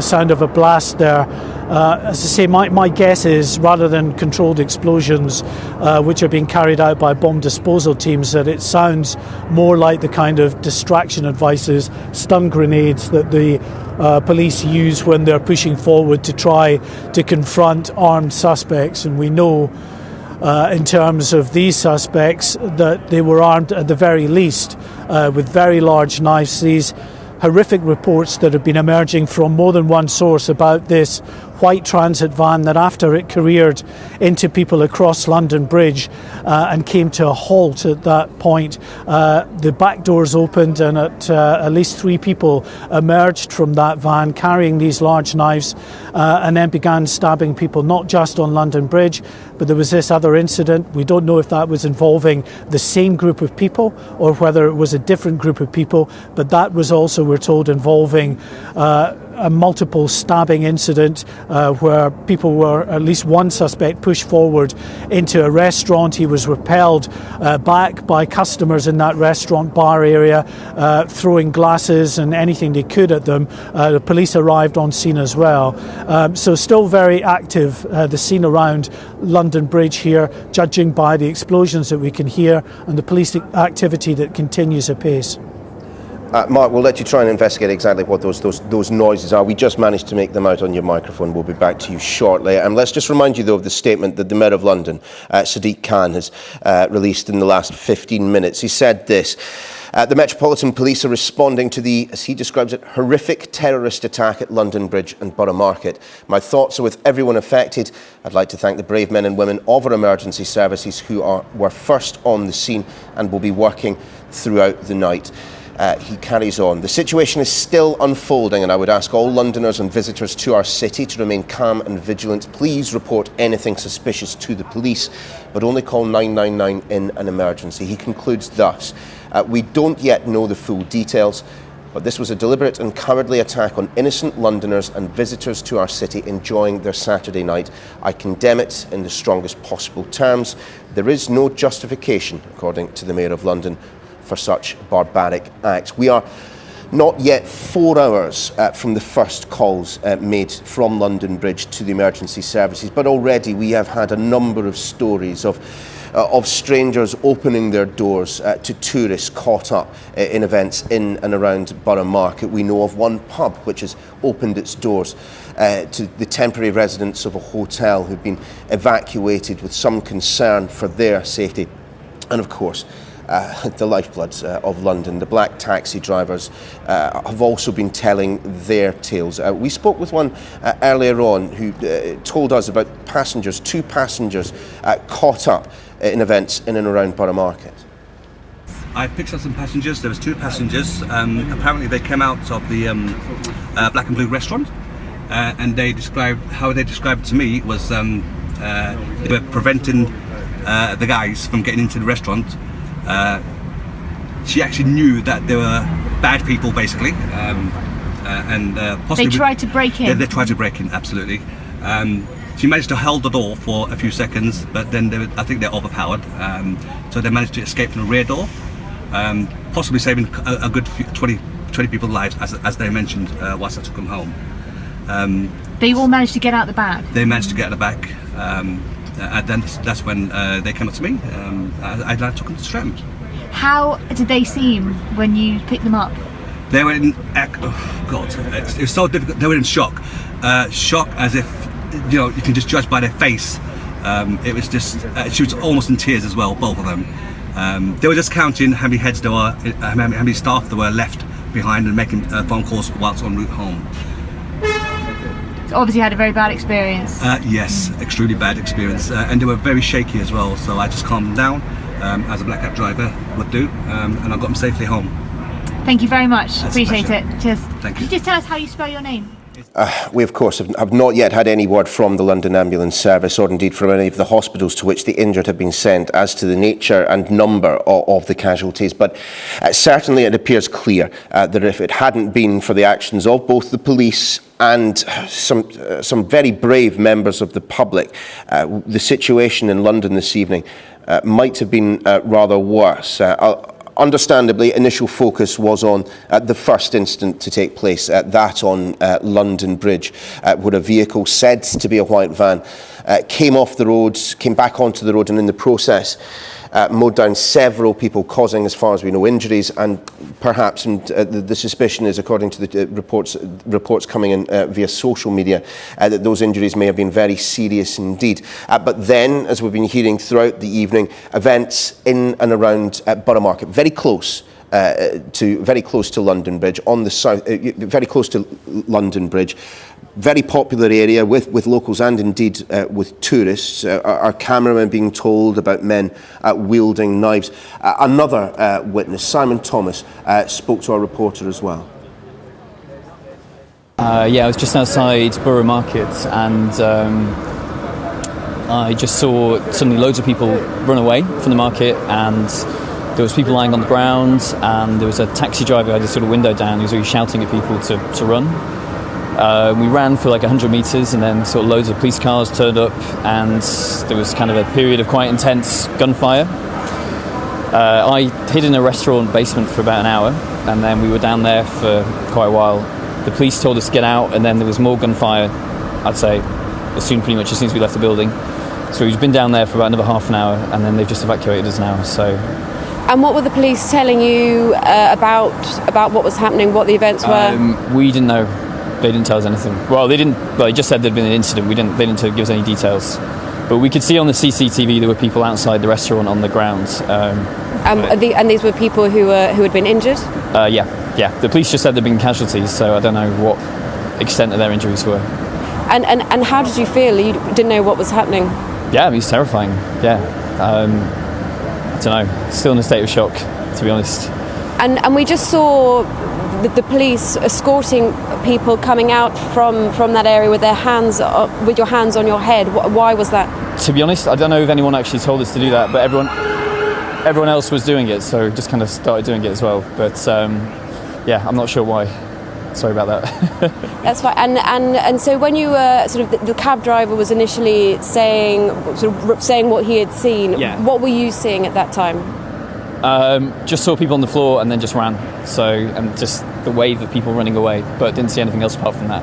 sound of a blast there. As I say, my guess is, rather than controlled explosions which are being carried out by bomb disposal teams, that it sounds more like the kind of distraction devices, stun grenades that the police use when they're pushing forward to try to confront armed suspects. And we know in terms of these suspects that they were armed at the very least with very large knives. These horrific reports that have been emerging from more than one source about this white transit van that, after it careered into people across London Bridge and came to a halt at that point, the back doors opened and at least 3 people emerged from that van carrying these large knives and then began stabbing people, not just on London Bridge, but there was this other incident. We don't know if that was involving the same group of people or whether it was a different group of people, but that was also, we're told, involving a multiple stabbing incident where people were, at least one suspect, pushed forward into a restaurant. He was repelled back by customers in that restaurant bar area, throwing glasses and anything they could at them. The police arrived on scene as well. So still very active, the scene around London Bridge here, judging by the explosions that we can hear and the police activity that continues apace. Mark, we'll let you try and investigate exactly what those noises are. We just managed to make them out on your microphone. We'll be back to you shortly. Let's just remind you, though, of the statement that the Mayor of London, Sadiq Khan, has released in the last 15 minutes. He said this: the Metropolitan Police are responding to the, as he describes it, horrific terrorist attack at London Bridge and Borough Market. My thoughts are with everyone affected. I'd like to thank the brave men and women of our emergency services who were first on the scene and will be working throughout the night. He carries on. The situation is still unfolding, and I would ask all Londoners and visitors to our city to remain calm and vigilant. Please report anything suspicious to the police, but only call 999 in an emergency. He concludes thus: we don't yet know the full details, but this was a deliberate and cowardly attack on innocent Londoners and visitors to our city enjoying their Saturday night. I condemn it in the strongest possible terms. There is no justification, according to the Mayor of London, for such barbaric acts. We are not yet 4 hours from the first calls made from London Bridge to the emergency services, but already we have had a number of stories of of strangers opening their doors to tourists caught up in events in and around Borough Market. We know of one pub which has opened its doors to the temporary residents of a hotel who've been evacuated with some concern for their safety. And of course, the lifeblood of London. The black taxi drivers have also been telling their tales. We spoke with one earlier on who told us about two passengers caught up in events in and around Borough Market. I picked up some passengers. There was 2 passengers. Apparently they came out of the Black and Blue restaurant, and how they described it to me was they were preventing the guys from getting into the restaurant. She actually knew that there were bad people, basically, and possibly they tried to break in. Yeah, they tried to break in, absolutely. She managed to hold the door for a few seconds, but then I think they're overpowered. So they managed to escape from the rear door, possibly saving a good 20 people's lives, as they mentioned whilst I took them home. They all managed to get out the back. They managed to get out the back. And then that's when they came up to me. I took them to Streatham. How did they seem when you picked them up? They were in, it was so difficult. They were in shock. Shock as if, you can just judge by their face. It was just, she was almost in tears as well, both of them. They were just counting how many heads there were, how many staff there were left behind and making phone calls whilst en route home. Obviously had a very bad experience. Yes, extremely bad experience, and they were very shaky as well, so I just calmed them down, as a black cab driver would do, and I got them safely home. Thank you very much. That's appreciate it. Cheers. Thank you. Could you just tell us how you spell your name? We, of course, have not yet had any word from the London Ambulance Service or indeed from any of the hospitals to which the injured have been sent as to the nature and number of the casualties. But certainly it appears clear that if it hadn't been for the actions of both the police and some very brave members of the public, the situation in London this evening might have been rather worse. Understandably, initial focus was on the first incident to take place, that on London Bridge, where a vehicle said to be a white van came off the road, came back onto the road, and in the process mowed down several people, causing, as far as we know, injuries, and perhaps, and the suspicion is, according to the reports coming in via social media, that those injuries may have been very serious indeed. But then, as we've been hearing throughout the evening, events in and around Borough Market, very close to London Bridge, on the south, very close to London Bridge. Very popular area with locals and indeed with tourists. Our cameraman being told about men wielding knives. Another witness, Simon Thomas, spoke to our reporter as well. Yeah, I was just outside Borough Market, and I just saw suddenly loads of people run away from the market, and there was people lying on the ground, and there was a taxi driver who had his sort of window down. He was really shouting at people to run. We ran for like 100 metres, and then sort of loads of police cars turned up, and there was kind of a period of quite intense gunfire. I hid in a restaurant basement for about an hour, and then we were down there for quite a while. The police told us to get out, and then there was more gunfire, I'd say, pretty much as soon as we left the building. So we've been down there for about another half an hour, and then they've just evacuated us now. So. And what were the police telling you about what was happening, what the events were? We didn't know. They didn't tell us anything. Well, they didn't. Well, they just said there'd been an incident. They didn't give us any details. But we could see on the CCTV there were people outside the restaurant on the ground. And these were people who had been injured? Yeah. The police just said there'd been casualties, so I don't know what extent of their injuries were. And how did you feel? You didn't know what was happening? Yeah, it was terrifying. Yeah. I don't know. Still in a state of shock, to be honest. And we just saw the police escorting people coming out from that area with with your hands on your head. Why was that? To be honest, I don't know if anyone actually told us to do that, but everyone else was doing it, so just kind of started doing it as well. But yeah, I'm not sure why. Sorry about that. That's fine. And so when you were the cab driver was initially saying what he had seen. Yeah. What were you seeing at that time? Just saw people on the floor and then just ran. And just the wave of people running away, but didn't see anything else apart from that.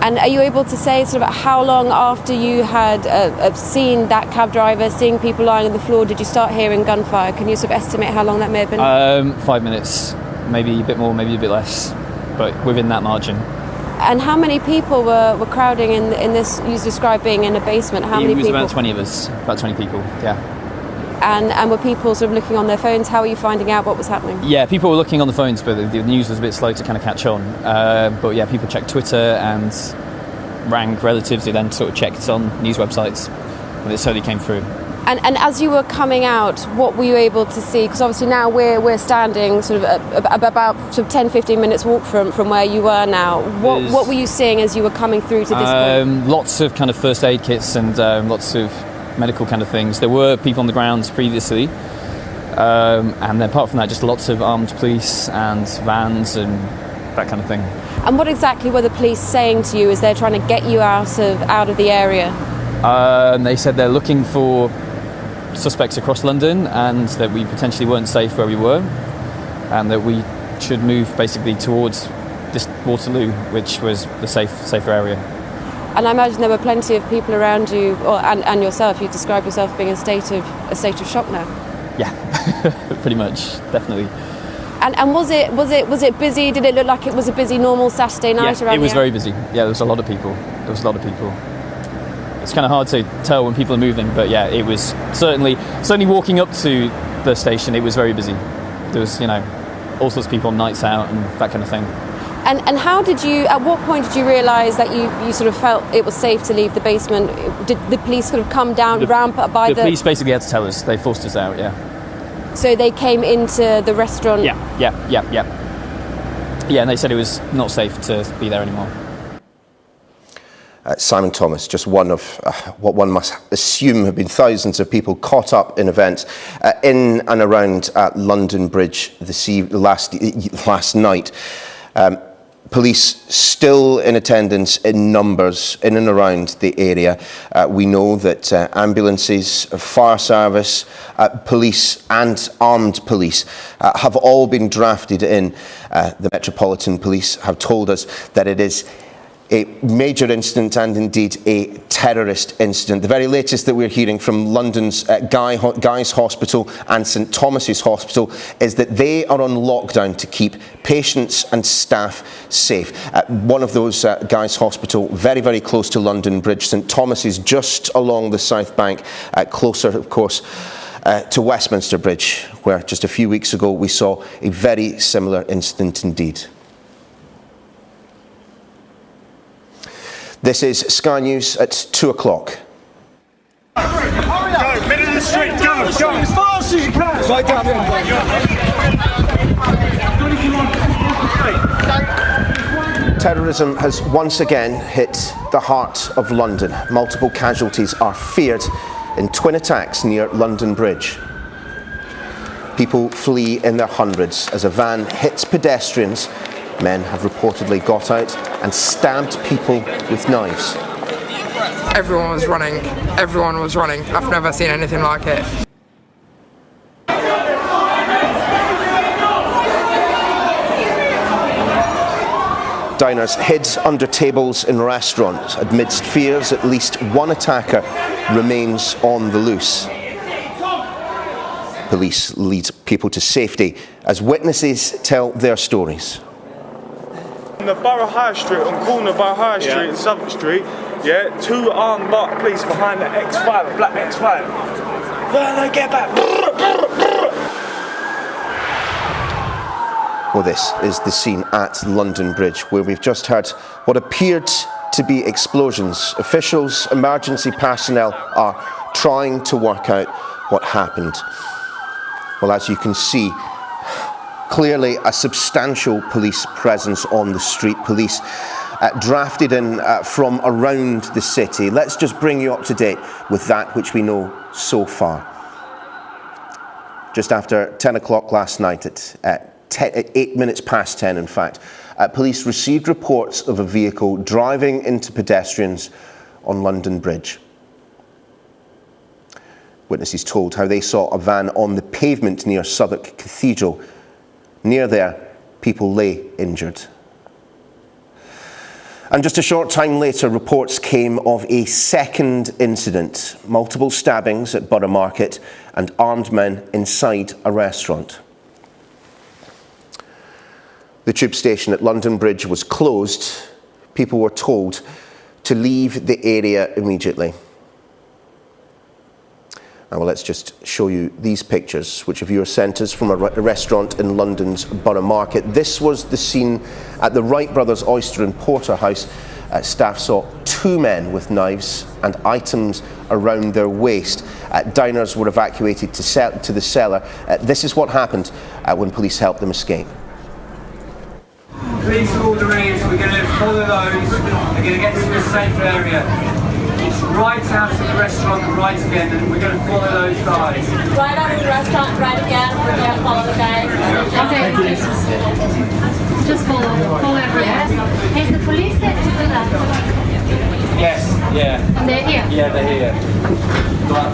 And are you able to say sort of how long after you had seen that cab driver, seeing people lying on the floor, did you start hearing gunfire? Can you sort of estimate how long that may have been? 5 minutes, maybe a bit more, maybe a bit less, but within that margin. And how many people were crowding in this, you described being in a basement? How many people? It was about 20 of us, about 20 people, yeah. And were people sort of looking on their phones? How were you finding out what was happening? Yeah, people were looking on the phones, but the news was a bit slow to kind of catch on. But yeah, people checked Twitter and rang relatives who then sort of checked on news websites, and it slowly came through. And as you were coming out, what were you able to see? Because obviously now we're standing sort of about sort of 10-15 minutes walk from where you were now. What were you seeing as you were coming through to this point? Lots of kind of first aid kits and lots of medical kind of things. There were people on the ground previously, and then apart from that, just lots of armed police and vans and that kind of thing. And what exactly were the police saying to you as they're trying to get you out of the area? They said they're looking for suspects across London and that we potentially weren't safe where we were, and that we should move basically towards this Waterloo, which was the safer area. And I imagine there were plenty of people around you, and yourself. You describe yourself being in a state of shock now. Yeah, pretty much, definitely. And was it busy? Did it look like it was a busy normal Saturday night around? Yeah, it was very busy. Yeah, there was a lot of people. It's kind of hard to tell when people are moving, but yeah, it was certainly walking up to the station, it was very busy. There was, all sorts of people on nights out and that kind of thing. And how did you, at what point did you realise that you sort of felt it was safe to leave the basement? Did the police sort of come down, ramp by the... The police basically had to tell us. They forced us out, yeah. So they came into the restaurant? Yeah, and they said it was not safe to be there anymore. Simon Thomas, just one of what one must assume have been thousands of people caught up in events in and around London Bridge last night. Police still in attendance in numbers in and around the area. We know that ambulances, fire service, police and armed police have all been drafted in. The Metropolitan Police have told us that it is a major incident and indeed a terrorist incident. The very latest that we're hearing from London's Guy's Hospital and St Thomas's Hospital is that they are on lockdown to keep patients and staff safe. One of those, Guy's Hospital, very, very close to London Bridge. St Thomas's just along the South Bank, closer, of course, to Westminster Bridge, where just a few weeks ago we saw a very similar incident indeed. This is Sky News at 2 o'clock. Go, middle of the street, go, as fast as you can. Right down there. Terrorism has once again hit the heart of London. Multiple casualties are feared in twin attacks near London Bridge. People flee in their hundreds as a van hits pedestrians. Men have reportedly got out and stabbed people with knives. Everyone was running. I've never seen anything like it. Diners hid under tables in restaurants. Amidst fears, at least one attacker remains on the loose. Police lead people to safety as witnesses tell their stories. On the Borough High Street, on corner Borough High Street and Southwark Street, two armed police behind the X5, black X5. No, get back. Well, this is the scene at London Bridge, where we've just heard what appeared to be explosions. Officials, emergency personnel are trying to work out what happened. Well, as you can see, clearly a substantial police presence on the street. Police drafted in from around the city. Let's just bring you up to date with that which we know so far. Just after 10 o'clock last night, at 8 minutes past 10 in fact, police received reports of a vehicle driving into pedestrians on London Bridge. Witnesses told how they saw a van on the pavement near Southwark Cathedral. Near there, people lay injured. And just a short time later, reports came of a second incident, multiple stabbings at Borough Market and armed men inside a restaurant. The tube station at London Bridge was closed. People were told to leave the area immediately. Now, well, let's just show you these pictures, which a viewer sent us from a restaurant in London's Borough Market. This was the scene at the Wright Brothers Oyster and Porterhouse. Staff saw two men with knives and items around their waist. Diners were evacuated to the cellar. This is what happened when police helped them escape. Police order is we're going to follow those. They're going to get to a safe area. It's right out of the restaurant and right again, and we're going to follow those guys. Right out of the restaurant, right again. We're going to follow the guys. Okay, just follow everyone. Has the police said to do that? Yes, yeah. And they're here? Yeah, they're here. But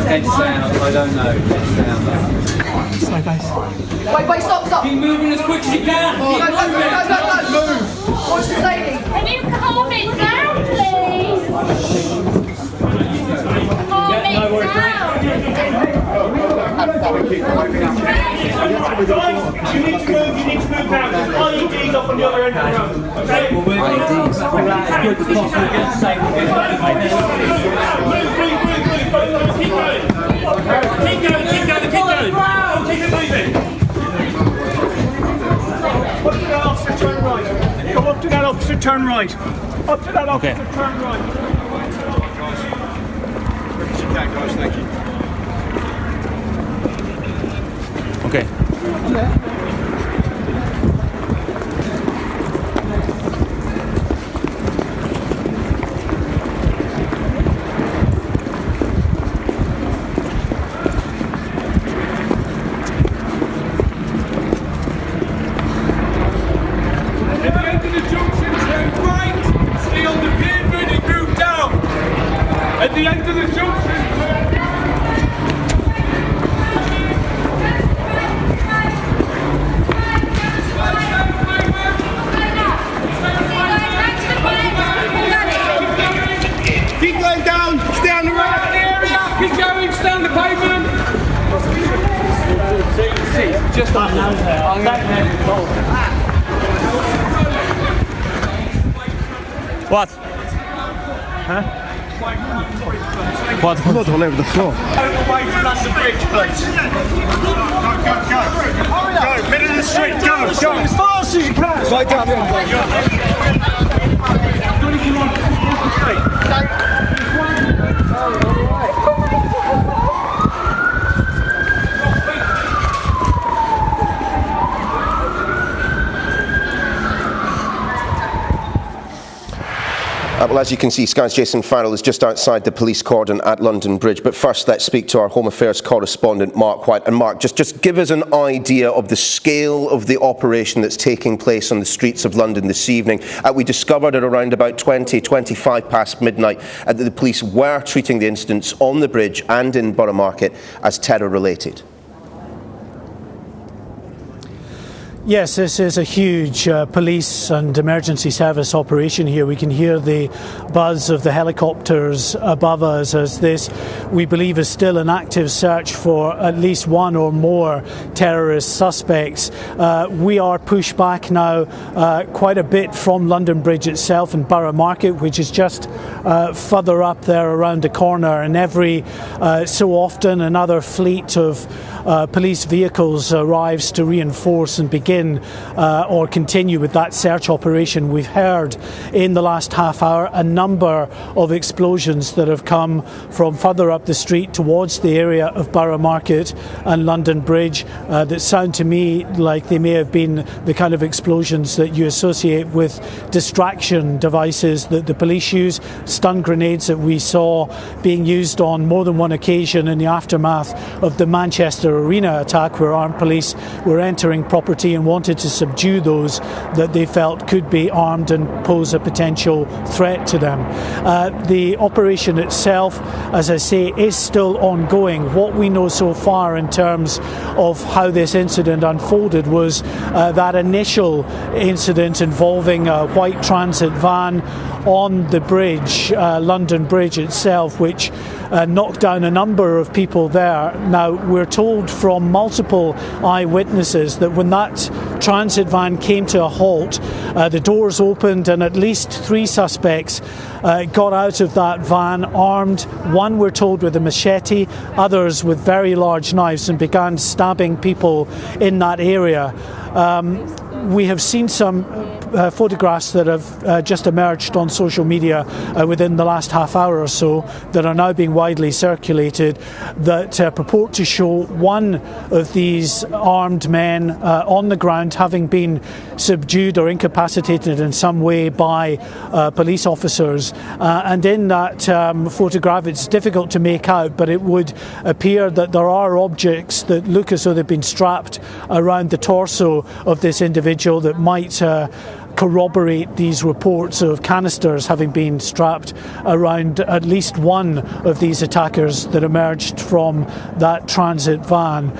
heads down, I don't know. Heads down. Sorry, guys. Wait, stop. Keep moving as quick as you can. No, move. What's the lady? Can you calm it down, please? Calm it down. You need to move now. There's IEDs up on the other end of the road. Okay? IEDs. As quick as possible, get safe. Move. Keep going. Keep going. Keep it moving. Up to that officer, turn right. Come up to that officer, turn right. Up to that officer, turn right. Guys, thank you. Okay. At the end of the junction. Keep going down. Stay on the right area. Keep going. Stay on the pavement. Just on What? Huh? What? Blood all over the floor. Away from London Bridge, please. Go, middle of the street, go. As fast as you can. Right down there. Well, as you can see, Sky's Jason Farrell is just outside the police cordon at London Bridge. But first, let's speak to our Home Affairs correspondent, Mark White. And Mark, just give us an idea of the scale of the operation that's taking place on the streets of London this evening. We discovered at around about 25 past midnight that the police were treating the incidents on the bridge and in Borough Market as terror-related. Yes, this is a huge police and emergency service operation here. We can hear the buzz of the helicopters above us as this, we believe, is still an active search for at least one or more terrorist suspects. We are pushed back now quite a bit from London Bridge itself and Borough Market, which is just further up there around the corner, and every so often another fleet of police vehicles arrives to reinforce and begin or continue with that search operation. We've heard in the last half hour a number of explosions that have come from further up the street towards the area of Borough Market and London Bridge that sound to me like they may have been the kind of explosions that you associate with distraction devices that the police use, stun grenades that we saw being used on more than one occasion in the aftermath of the Manchester Arena attack, where armed police were entering property and wanted to subdue those that they felt could be armed and pose a potential threat to them. The operation itself, as I say, is still ongoing. What we know so far in terms of how this incident unfolded was that initial incident involving a white transit van on the bridge, London Bridge itself, which knocked down a number of people there. Now, we're told from multiple eyewitnesses that when that transit van came to a halt, the doors opened and at least 3 suspects got out of that van armed. One, we're told, with a machete, others with very large knives, and began stabbing people in that area. We have seen some photographs that have just emerged on social media within the last half hour or so that are now being widely circulated that purport to show one of these armed men on the ground having been subdued or incapacitated in some way by police officers. And in that photograph, it's difficult to make out, but it would appear that there are objects that look as though they've been strapped around the torso of this individual that might corroborate these reports of canisters having been strapped around at least one of these attackers that emerged from that transit van.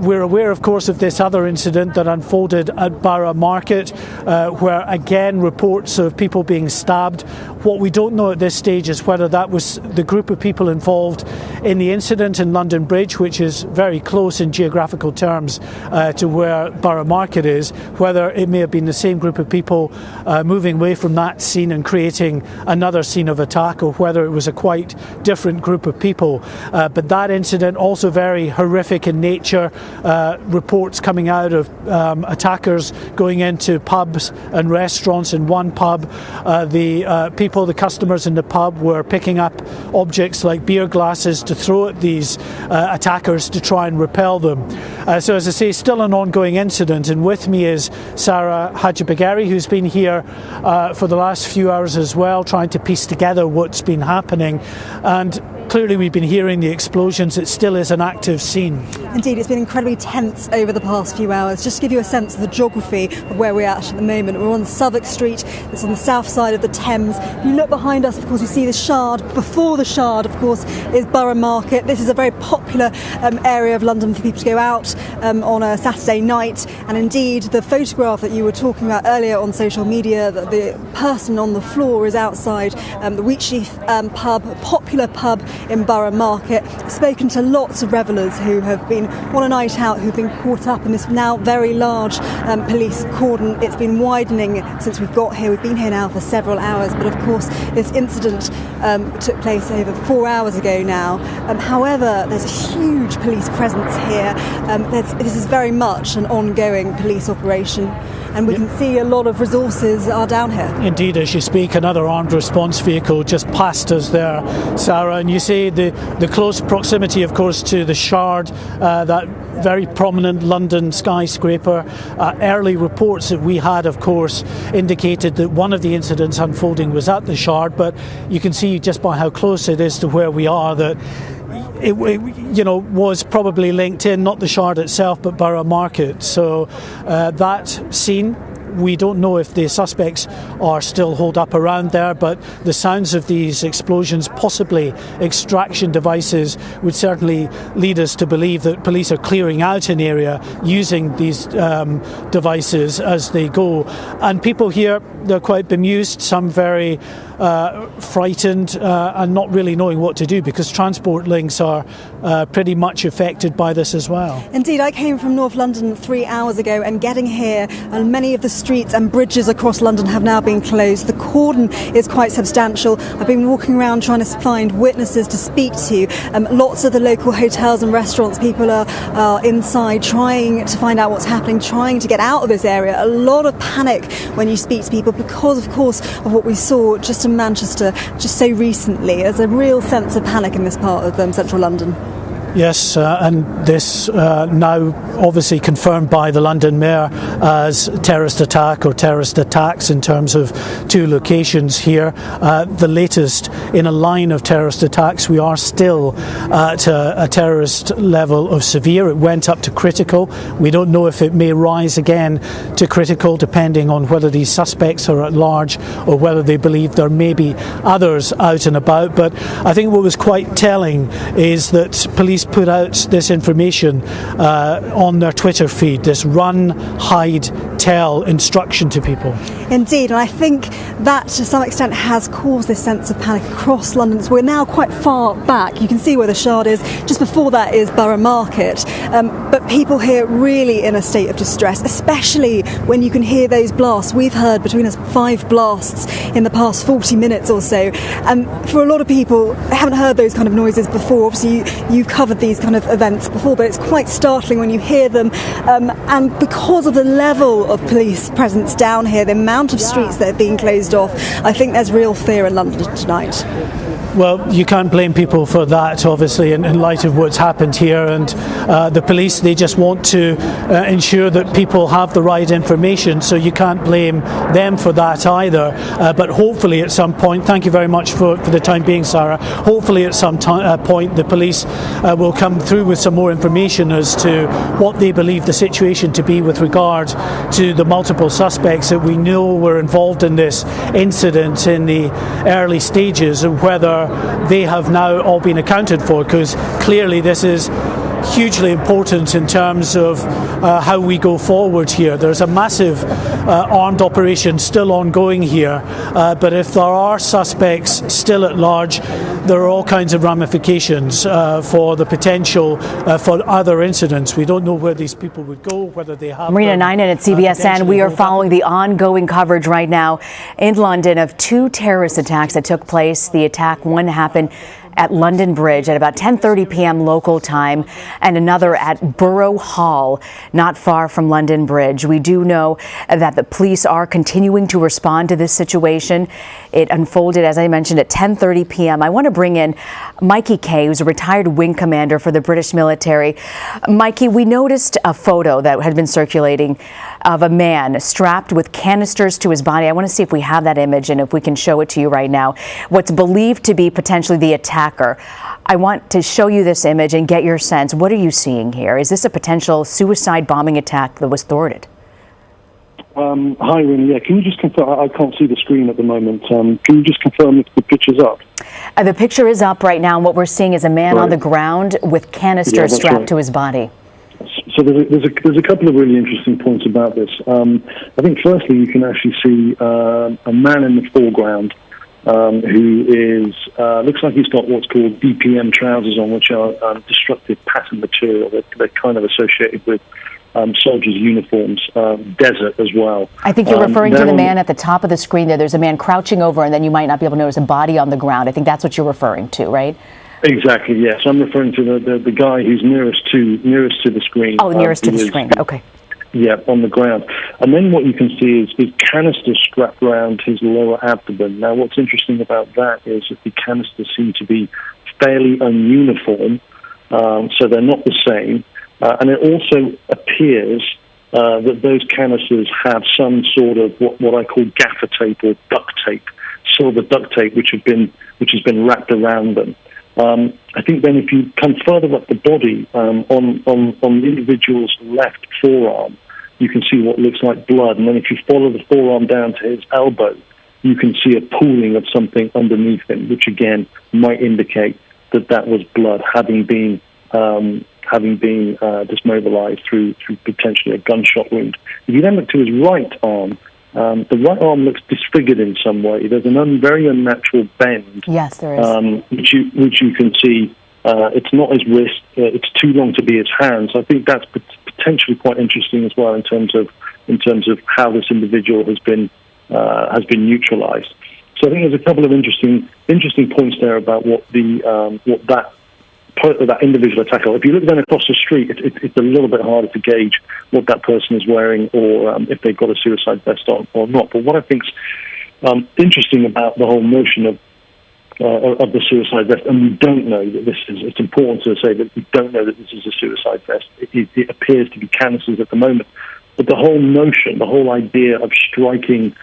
We're aware, of course, of this other incident that unfolded at Barra Market, where again reports of people being stabbed. What we don't know at this stage is whether that was the group of people involved in the incident in London Bridge, which is very close in geographical terms to where Barra Market is, whether it may have been the same group of people moving away from that scene and creating another scene of attack, or whether it was a quite different group of people. But that incident also very horrific in nature. Reports coming out of attackers going into pubs and restaurants. In one pub, the customers in the pub were picking up objects like beer glasses to throw at these attackers to try and repel them. So as I say, still an ongoing incident, and with me is Sarah Hadjibagheri, who's been here for the last few hours as well, trying to piece together what's been happening. And clearly we've been hearing the explosions. It still is an active scene. Indeed, it's been incredibly tense over the past few hours. Just to give you a sense of the geography of where we're at the moment, we're on Southwark Street. It's on the south side of the Thames. If you look behind us, of course, you see the Shard. Before the Shard, of course, is Borough Market. This is a very popular area of London for people to go out on a Saturday night. And indeed, the photograph that you were talking about earlier on social media, that the person on the floor is outside the Wheatsheaf pub, a popular pub in Borough Market. I've spoken to lots of revellers who have been on a night out, who've been caught up in this now very large police cordon. It's been widening since we've got here. We've been here now for several hours, but of course this incident took place over 4 hours ago now. However, there's a huge police presence here. This is very much an ongoing police operation, and we can see a lot of resources are down here. Indeed, as you speak, another armed response vehicle just passed us there, Sarah, and you see the close proximity, of course, to the Shard, that very prominent London skyscraper. Early reports that we had, of course, indicated that one of the incidents unfolding was at the Shard, but you can see just by how close it is to where we are that it was probably linked in, not the Shard itself, but Borough Market. So that scene, we don't know if the suspects are still holed up around there, but the sounds of these explosions, possibly extraction devices, would certainly lead us to believe that police are clearing out an area using these devices as they go. And people here, they're quite bemused, some very frightened and not really knowing what to do, because transport links are pretty much affected by this as well. Indeed, I came from North London 3 hours ago, and getting here, and many of the streets and bridges across London have now been closed. The cordon is quite substantial. I've been walking around trying to find witnesses to speak to. Lots of the local hotels and restaurants, people are inside trying to find out what's happening, trying to get out of this area. A lot of panic when you speak to people because, of course, of what we saw just in Manchester just so recently. There's a real sense of panic in this part of central London. Yes, and this now obviously confirmed by the London Mayor as terrorist attack or terrorist attacks in terms of 2 locations here. The latest in a line of terrorist attacks. We are still at a terrorist level of severe. It went up to critical. We don't know if it may rise again to critical depending on whether these suspects are at large or whether they believe there may be others out and about. But I think what was quite telling is that police put out this information on their Twitter feed, this run, hide, tell instruction to people. Indeed, and I think that to some extent has caused this sense of panic across London. So we're now quite far back. You can see where the Shard is. Just before that is Borough Market. But people here really in a state of distress, especially when you can hear those blasts. We've heard between us 5 blasts in the past 40 minutes or so. And for a lot of people, they haven't heard those kind of noises before. Obviously, you've covered these kind of events before, but it's quite startling when you hear them. And because of the level of police presence down here, the amount of streets that are being closed off, I think there's real fear in London tonight. Well, you can't blame people for that, obviously, in light of what's happened here. And the police, they just want to ensure that people have the right information, so you can't blame them for that either. But hopefully at some point, thank you very much for the time being, Sarah, hopefully at some point the police will come through with some more information as to what they believe the situation to be with regard to the multiple suspects that we know were involved in this incident in the early stages, and whether they have now all been accounted for, because clearly this is hugely important in terms of how we go forward here. There's a massive armed operation still ongoing here, but if there are suspects still at large, there are all kinds of ramifications for the potential for other incidents. We don't know where these people would go, whether they have... Marina Ninen at CBSN. We are following the ongoing coverage right now in London of 2 terrorist attacks that took place. The attack, one happened at London Bridge at about 10:30 p.m. local time, and another at Borough Hall, not far from London Bridge. We do know that the police are continuing to respond to this situation. It unfolded, as I mentioned, at 10:30 p.m. I want to bring in Mikey Kay, who's a retired wing commander for the British military. Mikey, we noticed a photo that had been circulating of a man strapped with canisters to his body. I want to see if we have that image and if we can show it to you right now. What's believed to be potentially the attacker. I want to show you this image and get your sense. What are you seeing here? Is this a potential suicide bombing attack that was thwarted? Hi, Rin. Yeah, can you just confirm? I can't see the screen at the moment. Can you just confirm if the picture's up? The picture is up right now, and what we're seeing is a man on the ground with canisters strapped to his body. So there's a couple of really interesting points about this. I think firstly you can actually see a man in the foreground who is looks like he's got what's called DPM trousers on, which are destructive pattern material. They're kind of associated with soldiers' uniforms, desert as well. I think you're referring to the man at the top of the screen there. There's a man crouching over, and then you might not be able to notice a body on the ground. I think that's what you're referring to, right? Exactly, yes. I'm referring to the guy who's nearest to the screen. Oh, nearest to the screen, okay. Yeah, on the ground. And then what you can see is canisters strapped around his lower abdomen. Now, what's interesting about that is that the canisters seem to be fairly ununiform, so they're not the same. And it also appears that those canisters have some sort of what I call gaffer tape or duct tape, silver duct tape, which has been wrapped around them. I think then if you come further up the body, on the individual's left forearm, you can see what looks like blood. And then if you follow the forearm down to his elbow, you can see a pooling of something underneath him, which again might indicate that was blood having been dismobilized through potentially a gunshot wound. If you then look to his right arm, the right arm looks disfigured in some way. There's very unnatural bend. Yes, there is. Which you can see. It's not his wrist. It's too long to be his hands. I think that's potentially quite interesting as well in terms of how this individual has been neutralized. So I think there's a couple of interesting points there about what that individual attacker. If you look then across the street, it's a little bit harder to gauge what that person is wearing or if they've got a suicide vest on or not. But what I think's interesting about the whole notion of of the suicide vest, and we don't know that this is. It's important to say that we don't know that this is a suicide vest. It appears to be canisters at the moment, but the whole notion, the whole idea of striking,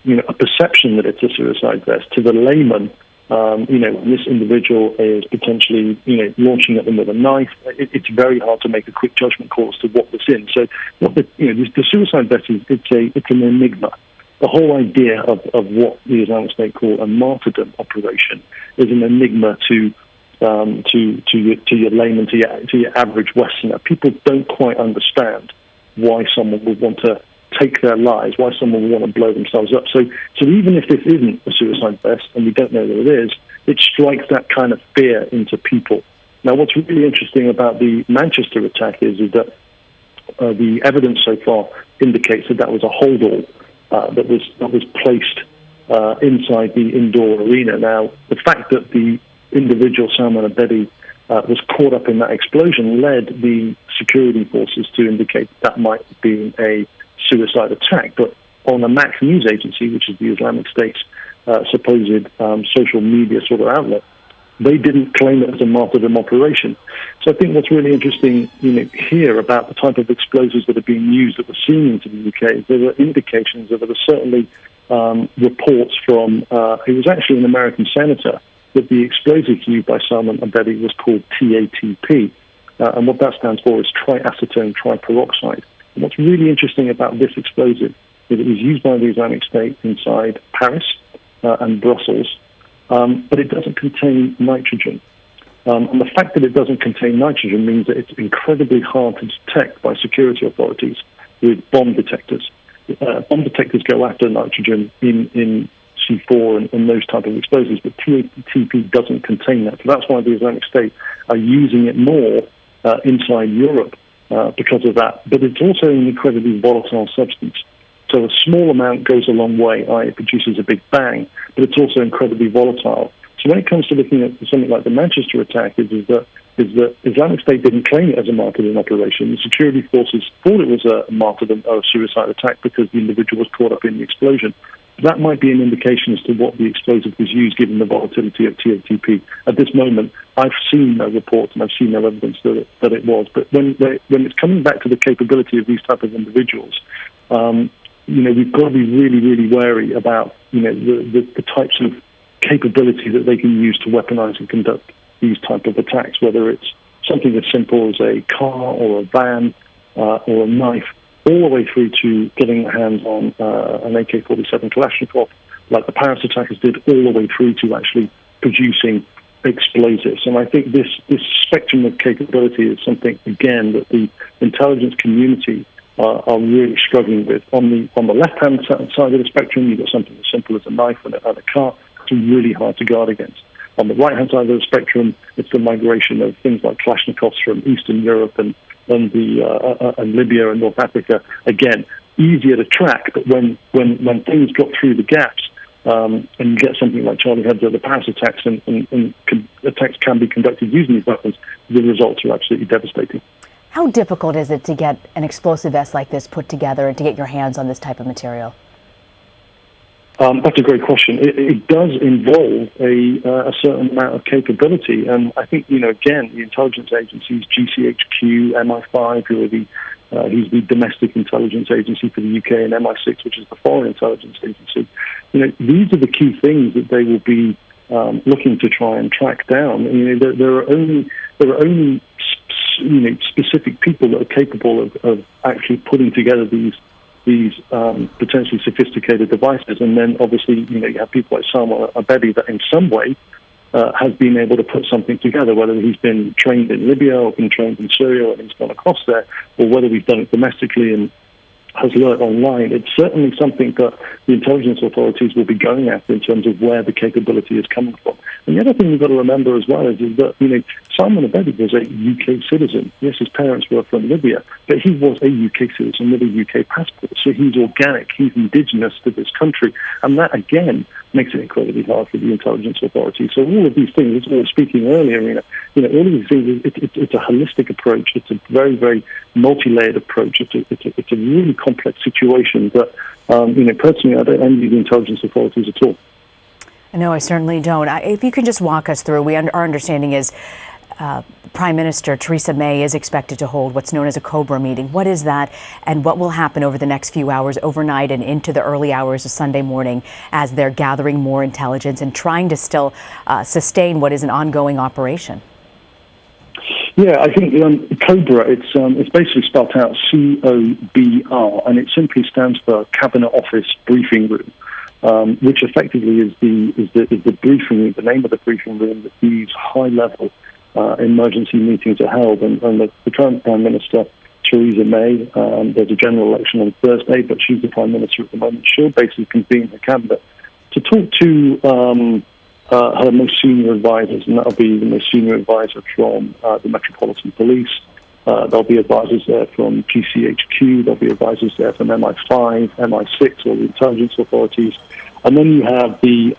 a perception that it's a suicide vest to the layman, when this individual is potentially, launching at them with a knife, it's very hard to make a quick judgment call as to what was in. So, the suicide vest it's an enigma. The whole idea of what the Islamic State call a martyrdom operation is an enigma to your layman, to your average Westerner. People don't quite understand why someone would want to take their lives, why someone would want to blow themselves up. So even if this isn't a suicide vest, and we don't know that it is, it strikes that kind of fear into people. Now, what's really interesting about the Manchester attack is that the evidence so far indicates that was a holdall that was placed inside the indoor arena. Now, the fact that the individual Salman Abedi was caught up in that explosion led the security forces to indicate that might have been a suicide attack. But on a Max news agency, which is the Islamic State's supposed social media sort of outlet, they didn't claim it as a martyrdom operation. So I think what's really interesting, here about the type of explosives that are being used that we're seeing into the UK is there are indications that there are certainly reports from, it was actually an American senator, that the explosive used by Salman Abedi was called TATP. And what that stands for is triacetone triperoxide. And what's really interesting about this explosive is it was used by the Islamic State inside Paris and Brussels, but it doesn't contain nitrogen. And the fact that it doesn't contain nitrogen means that it's incredibly hard to detect by security authorities with bomb detectors. Bomb detectors go after nitrogen in C4 and those type of explosives, but TATP doesn't contain that. So that's why the Islamic State are using it more inside Europe because of that. But it's also an incredibly volatile substance. So a small amount goes a long way, it produces a big bang, but it's also incredibly volatile. So when it comes to looking at something like the Manchester attack, is that Islamic State didn't claim it as a martyrdom operation. The security forces thought it was a martyrdom or a suicide attack because the individual was caught up in the explosion. That might be an indication as to what the explosive was used, given the volatility of TATP. At this moment, I've seen no reports and I've seen no evidence that it was. But when it's coming back to the capability of these type of individuals, we've got to be really, really wary about, the types of capability that they can use to weaponize and conduct these type of attacks, whether it's something as simple as a car or a van or a knife, all the way through to getting their hands on an AK-47 Kalashnikov, like the Paris attackers did, all the way through to actually producing explosives. And I think this spectrum of capability is something, again, that the intelligence community are really struggling with. On the left-hand side of the spectrum, you've got something as simple as a knife and a car. It's really hard to guard against. On the right-hand side of the spectrum, it's the migration of things like Kalashnikovs from Eastern Europe and Libya and North Africa. Again, easier to track, but when things drop through the gaps, and you get something like Charlie Hebdo, the Paris attacks, and attacks can be conducted using these weapons, the results are absolutely devastating. How difficult is it to get an explosive vest like this put together and to get your hands on this type of material? That's a great question. It does involve a certain amount of capability, and I think again the intelligence agencies, GCHQ, MI5, he's the domestic intelligence agency for the UK, and MI6, which is the foreign intelligence agency. These are the key things that they will be looking to try and track down. There are only specific people that are capable of actually putting together these potentially sophisticated devices, and then obviously you have people like Salman Abedi that in some way has been able to put something together, whether he's been trained in Libya or been trained in Syria and he's gone across there, or whether he's done it domestically and has learned online. It's certainly something that the intelligence authorities will be going after in terms of where the capability is coming from. And the other thing we've got to remember as well is that Salman Abedi was a UK citizen. Yes, his parents were from Libya, but he was a UK citizen with a UK passport. So he's organic, he's indigenous to this country. And that, again, makes it incredibly hard for the intelligence authorities. So all of these things, as we were speaking earlier, all of these things, it's a holistic approach. It's a very, very multi-layered approach. It's a really complex situation that, personally, I don't envy the intelligence authorities at all. No, I certainly don't. If you can just walk us through, our understanding is Prime Minister Theresa May is expected to hold what's known as a Cobra meeting. What is that, and what will happen over the next few hours, overnight and into the early hours of Sunday morning, as they're gathering more intelligence and trying to still sustain what is an ongoing operation? Yeah, I think Cobra, it's basically spelled out COBR, and it simply stands for Cabinet Office Briefing Room, which effectively is the briefing room, the name of the briefing room that these high-level emergency meetings are held. And the current Prime Minister, Theresa May, there's a general election on Thursday, but she's the Prime Minister at the moment. She'll basically convene her cabinet to talk to her most senior advisors, and that'll be the most senior advisor from the Metropolitan Police. There'll be advisors there from GCHQ, there'll be advisors there from MI5, MI6, or the intelligence authorities. And then you have the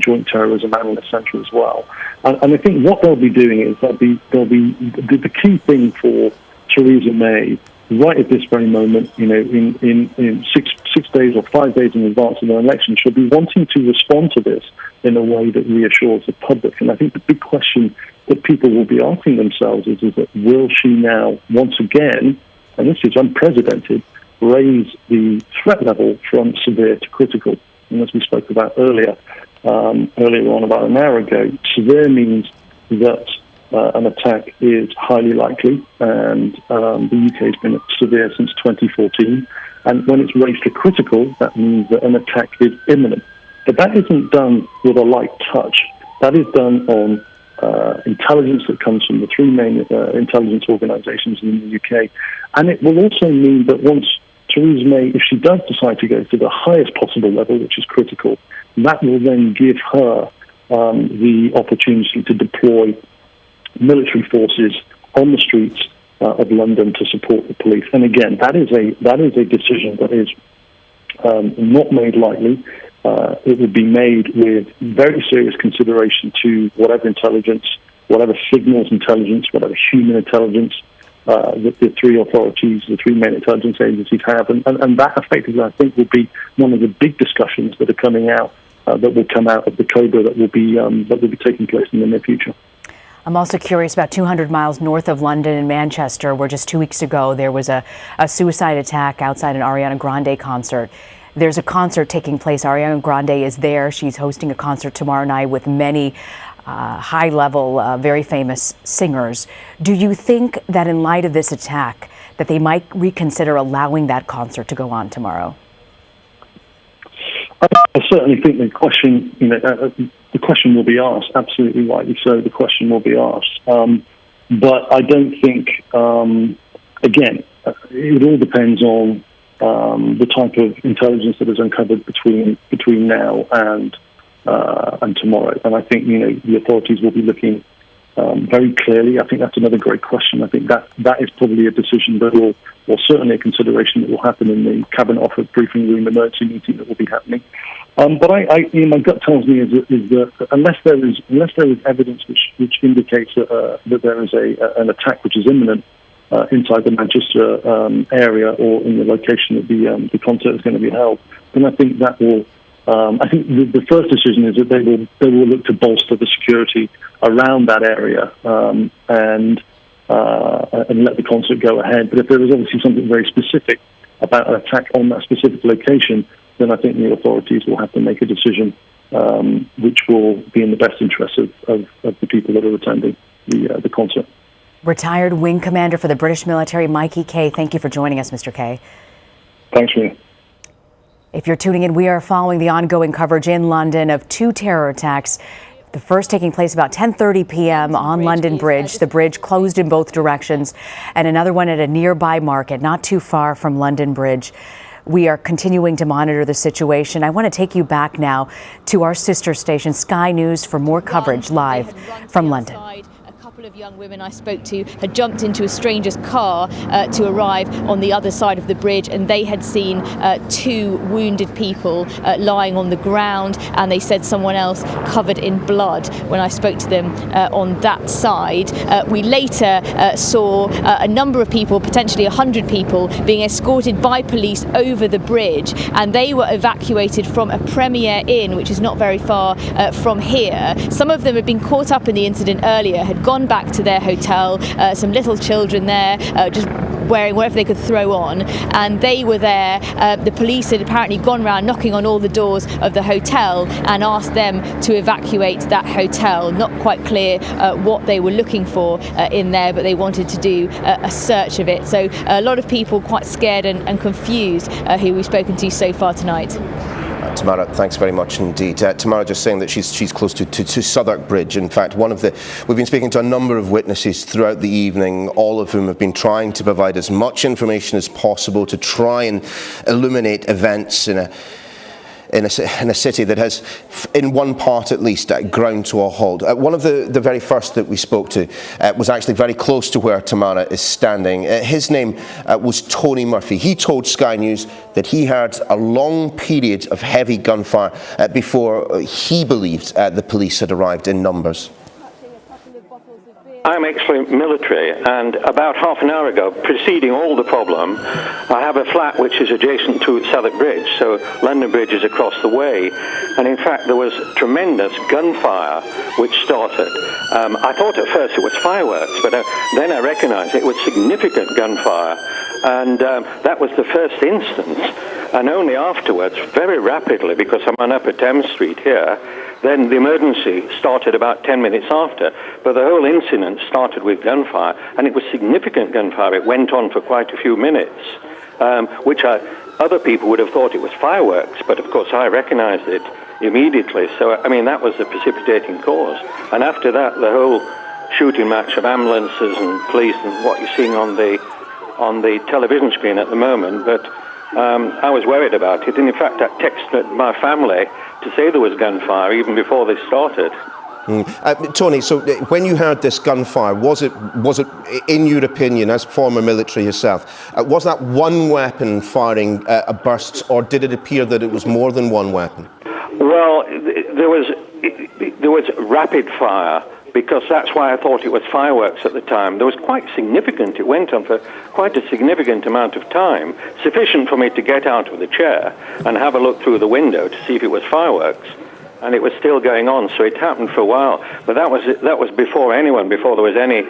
Joint Terrorism Analyst Centre as well. And I think what they'll be doing is the key thing for Theresa May right at this very moment, in 6 days or 5 days in advance of the election, she'll be wanting to respond to this in a way that reassures the public. And I think the big question that people will be asking themselves is that will she now, once again, and this is unprecedented, raise the threat level from severe to critical? And as we spoke about earlier on about an hour ago, severe means that an attack is highly likely, and the UK has been severe since 2014. And when it's raised to critical, that means that an attack is imminent. But that isn't done with a light touch. That is done on intelligence that comes from the three main intelligence organisations in the UK. And it will also mean that once Theresa May, if she does decide to go to the highest possible level, which is critical, that will then give her the opportunity to deploy military forces on the streets of London to support the police. And again, that is a decision that is not made lightly. It would be made with very serious consideration to whatever intelligence, whatever signals intelligence, whatever human intelligence that the three authorities, the three main intelligence agencies have. And that effectively, I think, will be one of the big discussions that are coming out, that will come out of the Cobra that will be taking place in the near future. I'm also curious about 200 miles north of London in Manchester, where just 2 weeks ago there was a suicide attack outside an Ariana Grande concert. There's a concert taking place. Ariana Grande is there. She's hosting a concert tomorrow night with many high-level, very famous singers. Do you think that in light of this attack that they might reconsider allowing that concert to go on tomorrow? I certainly think the question will be asked, absolutely rightly so, the question will be asked. But I don't think, again, it all depends on the type of intelligence that is uncovered between now and tomorrow. And I think, the authorities will be looking very clearly. I think that's another great question. I think that is probably a decision that will, or certainly a consideration that will happen in the Cabinet Office Briefing Room emergency meeting that will be happening. But my gut tells me is that unless there is evidence which indicates that there is an attack which is imminent inside the Manchester area or in the location that the concert is going to be held, then I think that will. I think the first decision is that they will look to bolster the security around that area and let the concert go ahead. But if there is obviously something very specific about an attack on that specific location, then I think the authorities will have to make a decision which will be in the best interest of the people that are attending the concert. Retired Wing Commander for the British military, Mikey Kay. Thank you for joining us, Mr. Kay. Thanks, Rhea. If you're tuning in, we are following the ongoing coverage in London of two terror attacks. The first taking place about 10:30 p.m. on London Bridge. The bridge closed in both directions, and another one at a nearby market not too far from London Bridge. We are continuing to monitor the situation. I want to take you back now to our sister station, Sky News, for more coverage live from London. couple of young women I spoke to had jumped into a stranger's car to arrive on the other side of the bridge, and they had seen 2 wounded people lying on the ground, and they said someone else covered in blood when I spoke to them on that side. We later saw a number of people, potentially 100 people, being escorted by police over the bridge, and they were evacuated from a Premier Inn, which is not very far from here. Some of them had been caught up in the incident earlier, had gone back to their hotel, some little children there, just wearing whatever they could throw on, and they were there. The police had apparently gone round knocking on all the doors of the hotel and asked them to evacuate that hotel. Not quite clear what they were looking for in there, but they wanted to do a search of it. So a lot of people quite scared and confused who we've spoken to so far tonight. Tamara, thanks very much indeed. Tamara just saying that she's close to Southwark Bridge. In fact, we've been speaking to a number of witnesses throughout the evening, all of whom have been trying to provide as much information as possible to try and illuminate events in a city that has, in one part at least, ground to a halt. One of the very first that we spoke to was actually very close to where Tamara is standing. His name was Tony Murphy. He told Sky News that he heard a long period of heavy gunfire before he believed the police had arrived in numbers. I'm actually military, and about half an hour ago, preceding all the problem, I have a flat which is adjacent to Southwark Bridge, so London Bridge is across the way, and in fact there was tremendous gunfire which started. I thought at first it was fireworks, but then I recognised it was significant gunfire, and that was the first instance, and only afterwards, very rapidly, because I'm on Upper Thames Street here, then the emergency started about 10 minutes after, but the whole incident started with gunfire, and it was significant gunfire. It went on for quite a few minutes, which other people would have thought it was fireworks, but of course I recognized it immediately. So, I mean, that was the precipitating cause. And after that, the whole shooting match of ambulances and police and what you're seeing on the television screen at the moment, but I was worried about it, and in fact I texted my family to say there was gunfire even before this started. Tony, so when you heard this gunfire, was it, in your opinion, as former military yourself, was that one weapon firing bursts, or did it appear that it was more than one weapon? Well, there was rapid fire, because that's why I thought it was fireworks at the time. There was quite significant, it went on for quite a significant amount of time, sufficient for me to get out of the chair and have a look through the window to see if it was fireworks. And it was still going on, so it happened for a while. But that was before there was any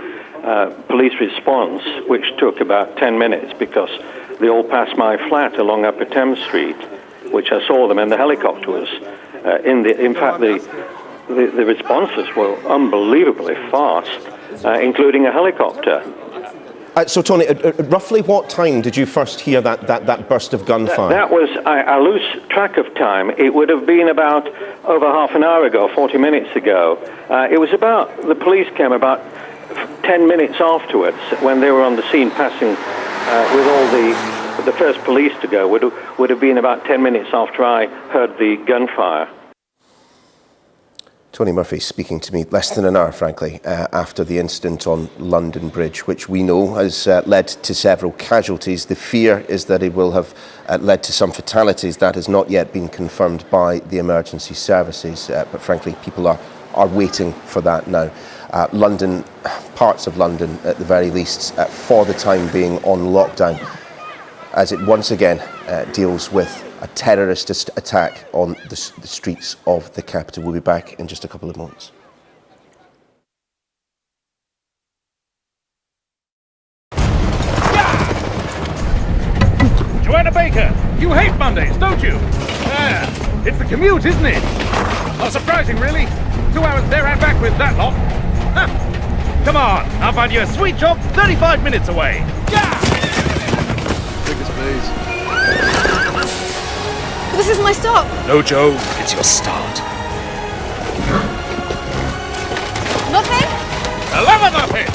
police response, which took about 10 minutes, because they all passed my flat along Upper Thames Street, which I saw them, and the helicopter was in fact, the responses were unbelievably fast, including a helicopter. So, Tony, roughly what time did you first hear that burst of gunfire? That was, I lose track of time. It would have been about over half an hour ago, 40 minutes ago. It was the police came about 10 minutes afterwards, when they were on the scene passing with all the first police to go. Would have been about 10 minutes after I heard the gunfire. Tony Murphy speaking to me less than an hour, frankly, after the incident on London Bridge, which we know has led to several casualties. The fear is that it will have led to some fatalities. That has not yet been confirmed by the emergency services, but frankly, people are waiting for that now. London, parts of London at the very least, for the time being on lockdown, as it once again deals with a terrorist attack on the streets of the capital. We'll be back in just a couple of moments. Joanna Baker, you hate Mondays, don't you? Yeah, it's the commute, isn't it? Not surprising, really. 2 hours there and back with that lot. Huh. Come on, I'll find you a sweet job 35 minutes away. Yeah! Biggest please. This is my stop. No, Joe, it's your start. Nothing? I love nothing!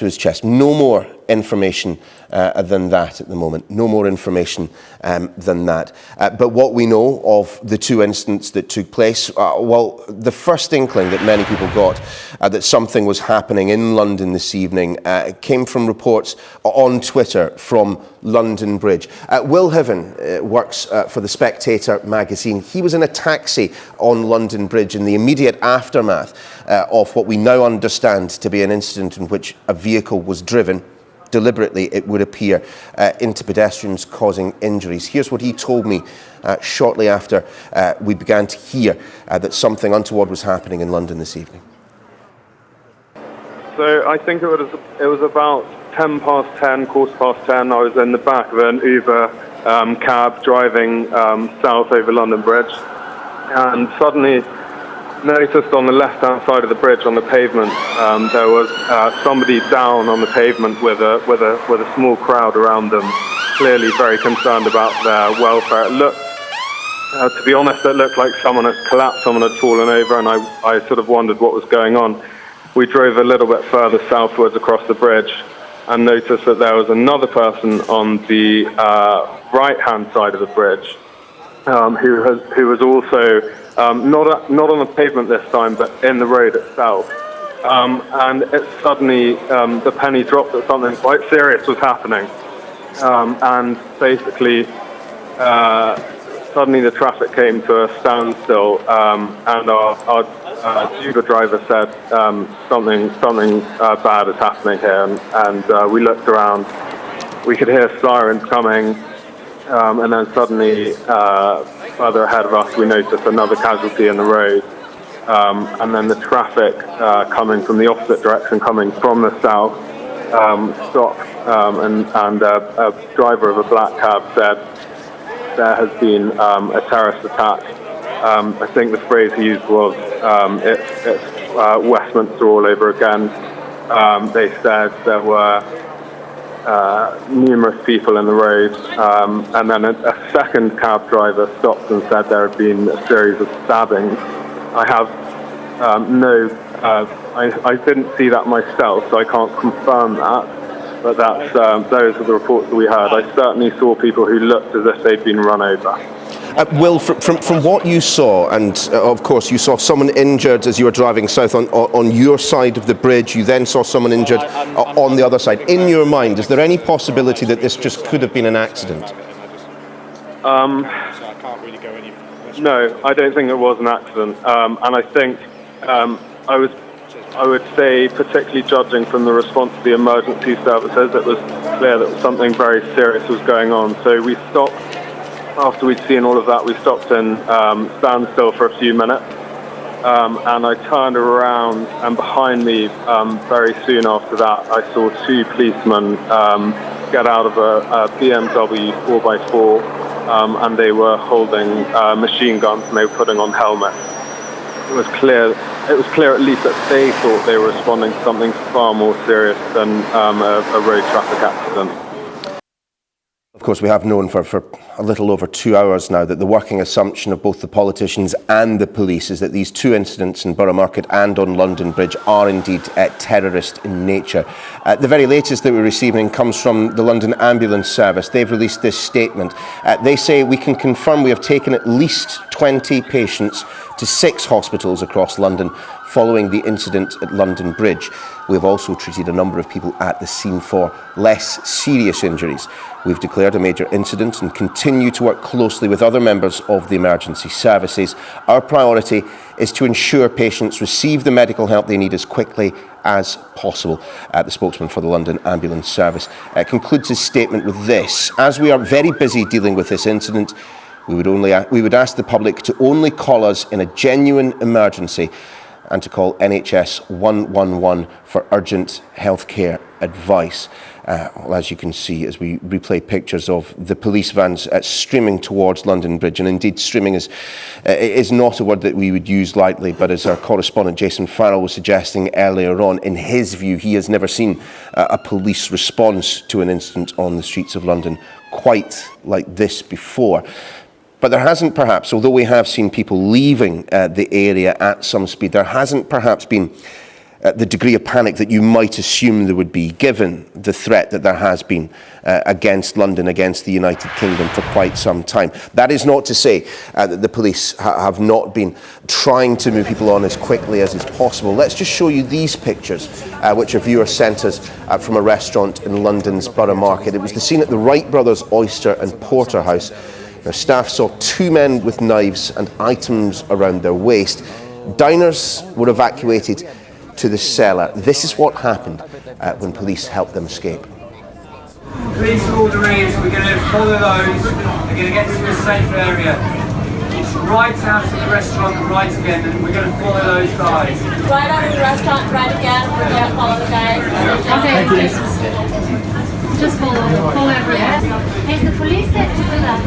to his chest. No more information than that at the moment. No more information than that. But what we know of the two incidents that took place, well, the first inkling that many people got that something was happening in London this evening came from reports on Twitter from London Bridge. Will Hiven works for The Spectator magazine. He was in a taxi on London Bridge in the immediate aftermath of what we now understand to be an incident in which a vehicle was driven deliberately, it would appear, into pedestrians, causing injuries. Here's what he told me shortly after we began to hear that something untoward was happening in London this evening. So I think it was about 10 past 10, quarter past 10. I was in the back of an Uber cab driving south over London Bridge, and suddenly noticed on the left-hand side of the bridge on the pavement there was somebody down on the pavement with a small crowd around them, clearly very concerned about their welfare. It looked, to be honest, it looked like someone had collapsed, someone had fallen over, and I sort of wondered what was going on. We drove a little bit further southwards across the bridge and noticed that there was another person on the right-hand side of the bridge who was also not on the pavement this time, but in the road itself. And it suddenly, the penny dropped that something quite serious was happening. And basically, suddenly the traffic came to a standstill, and our Uber driver said something bad is happening here. And we looked around, we could hear sirens coming, and then suddenly, further ahead of us, we noticed another casualty in the road, and then the traffic coming from the opposite direction, coming from the south, stopped, and a driver of a black cab said there has been a terrorist attack. I think the phrase he used was, it's Westminster all over again. They said there were numerous people in the road, and then a second cab driver stopped and said there had been a series of stabbings. I have I didn't see that myself, so I can't confirm that, but those are the reports that we heard. I certainly saw people who looked as if they'd been run over. Will, from what you saw, and of course you saw someone injured as you were driving south on your side of the bridge, you then saw someone injured on the other side. In your mind, is there any possibility that this just could have been an accident? No, I don't think it was an accident, and I think I would say, particularly judging from the response to the emergency services, it was clear that something very serious was going on. So we stopped. After we'd seen all of that, we stopped in standstill for a few minutes, and I turned around, and behind me, very soon after that, I saw two policemen get out of a BMW 4x4, and they were holding machine guns, and they were putting on helmets. It was clear at least that they thought they were responding to something far more serious than a road traffic accident. Of course, we have known for a little over 2 hours now that the working assumption of both the politicians and the police is that these two incidents in Borough Market and on London Bridge are indeed terrorist in nature. The very latest that we're receiving comes from the London Ambulance Service. They've released this statement. They say, "We can confirm we have taken at least 20 patients to 6 hospitals across London following the incident at London Bridge. We have also treated a number of people at the scene for less serious injuries. We've declared a major incident and continue to work closely with other members of the emergency services. Our priority is to ensure patients receive the medical help they need as quickly as possible." The spokesman for the London Ambulance Service concludes his statement with this: "As we are very busy dealing with this incident, we would ask the public to only call us in a genuine emergency and to call NHS 111 for urgent healthcare advice." Well, as you can see, as we replay pictures of the police vans streaming towards London Bridge, and indeed streaming is not a word that we would use lightly, but as our correspondent Jason Farrell was suggesting earlier on, in his view, he has never seen a police response to an incident on the streets of London quite like this before. But there hasn't perhaps, although we have seen people leaving the area at some speed, there hasn't perhaps been the degree of panic that you might assume there would be, given the threat that there has been against London, against the United Kingdom for quite some time. That is not to say that the police have not been trying to move people on as quickly as is possible. Let's just show you these pictures, which a viewer sent us from a restaurant in London's Borough Market. It was the scene at the Wright Brothers Oyster and Porterhouse. Now, staff saw two men with knives and items around their waist. Diners were evacuated to the cellar. This is what happened when police helped them escape. Police order is we're going to follow those. They're going to get to a safe area. It's right out of the restaurant and right again, and we're going to follow those guys. Right out of the restaurant, right again. We're going to follow the guys. Okay, just follow everyone. Has the police said to do that?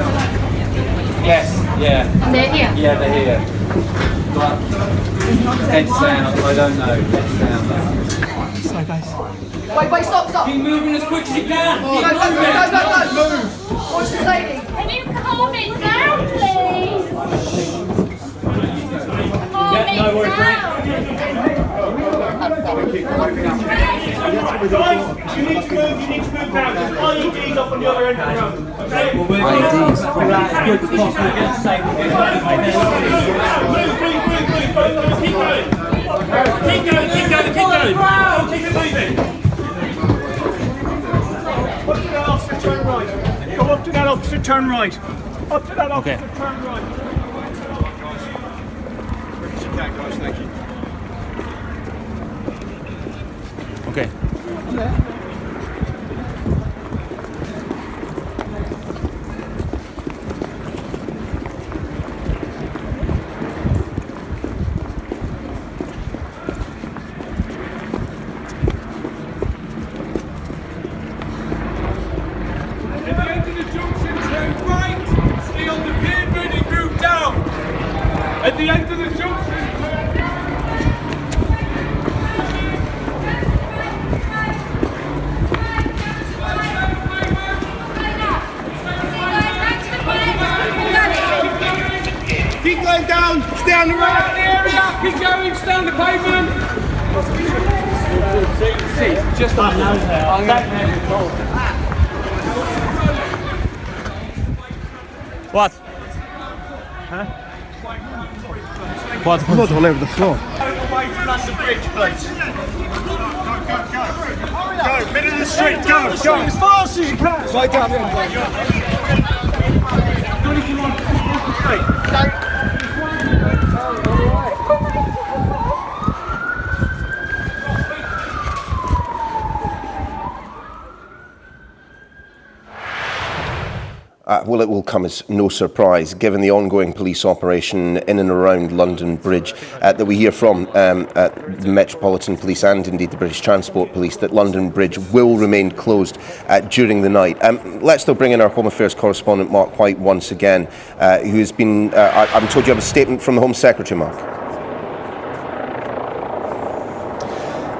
Yes, yeah. And they're here? Yeah, they're here. But heads down, I don't know. Heads down. Sorry, guys. Wait, stop. Keep moving as quick as you can. Go, move. What's the lady? Can you calm it down, please? Calm it down. Guys, you need to move now. There's IEDs up on the other end of the road. Okay? IEDs? We're as good as possible against safe. Move. Keep going. Keep it moving. Up to that officer, turn right. Go up to that officer, turn right. Up to that officer, turn right. Guys, thank you. Okay. At the end of the junction. Keep going down. Stay on the right area. Keep going. Stay on the pavement. See, just on now. What? Huh? What? Blood all over the floor. Away from the bridge, please. Go, middle of the street, go. As fast as you can. Right down there. Well, it will come as no surprise, given the ongoing police operation in and around London Bridge that we hear from the Metropolitan Police and indeed the British Transport Police, that London Bridge will remain closed during the night. Let's though bring in our Home Affairs correspondent Mark White once again, who has been, I'm told you have a statement from the Home Secretary, Mark.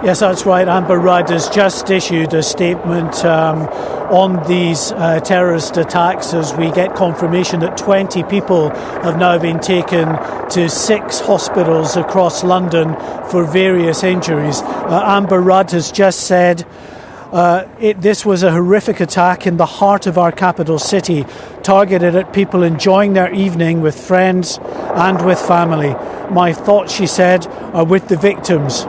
Yes, that's right. Amber Rudd has just issued a statement on these terrorist attacks as we get confirmation that 20 people have now been taken to 6 hospitals across London for various injuries. Amber Rudd has just said this was a horrific attack in the heart of our capital city, targeted at people enjoying their evening with friends and with family. My thoughts, she said, are with the victims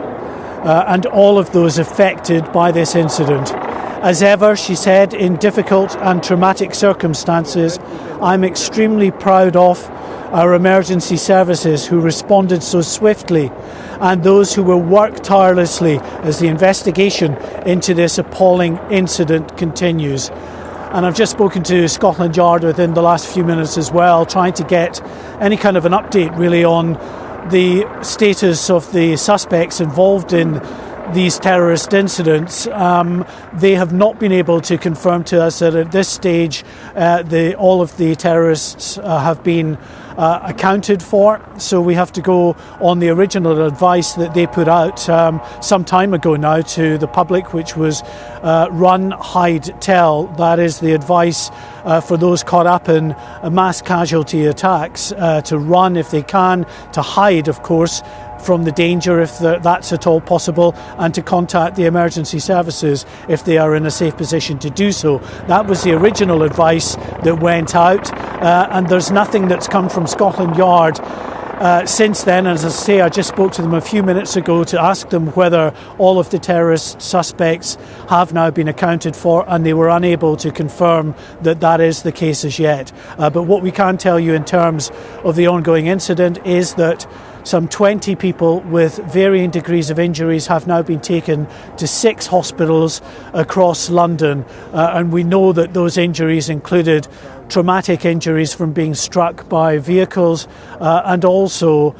and all of those affected by this incident. As ever, she said, in difficult and traumatic circumstances, I'm extremely proud of our emergency services who responded so swiftly and those who will work tirelessly as the investigation into this appalling incident continues. And I've just spoken to Scotland Yard within the last few minutes as well, trying to get any kind of an update really on the status of the suspects involved in these terrorist incidents. They have not been able to confirm to us that at this stage all of the terrorists have been accounted for, so we have to go on the original advice that they put out some time ago now to the public, which was run, hide, tell. That is the advice for those caught up in mass casualty attacks, to run if they can, to hide, of course, from the danger if that's at all possible, and to contact the emergency services if they are in a safe position to do so. That was the original advice that went out, and there's nothing that's come from Scotland Yard since then. As I say, I just spoke to them a few minutes ago to ask them whether all of the terrorist suspects have now been accounted for, and they were unable to confirm that that is the case as yet. But what we can tell you in terms of the ongoing incident is that some 20 people with varying degrees of injuries have now been taken to 6 hospitals across London, and we know that those injuries included traumatic injuries from being struck by vehicles, and also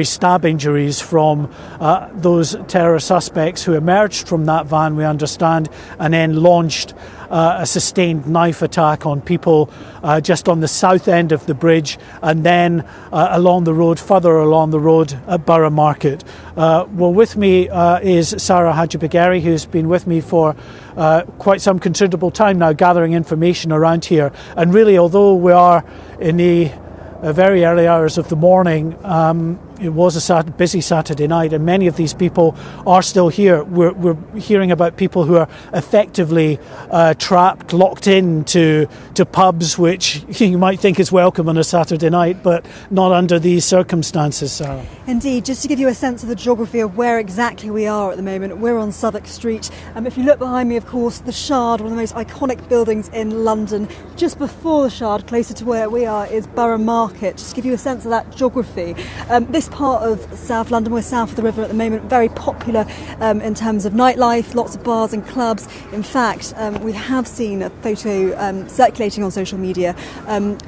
stab injuries from those terror suspects who emerged from that van, we understand, and then launched a sustained knife attack on people just on the south end of the bridge, and then further along the road at Borough Market. Well, with me is Sarah Hadjibagheri, who's been with me for quite some considerable time now, gathering information around here. And really, although we are in the very early hours of the morning, it was a busy Saturday night, and many of these people are still here. We're hearing about people who are effectively trapped, locked into pubs, which you might think is welcome on a Saturday night, but not under these circumstances, Sarah. Indeed, just to give you a sense of the geography of where exactly we are at the moment, we're on Southwark Street. If you look behind me, of course, the Shard, one of the most iconic buildings in London. Just before the Shard, closer to where we are, is Borough Market. Just to give you a sense of that geography. This part of South London, we're south of the river at the moment, very popular in terms of nightlife, lots of bars and clubs. In fact, we have seen a photo circulating on social media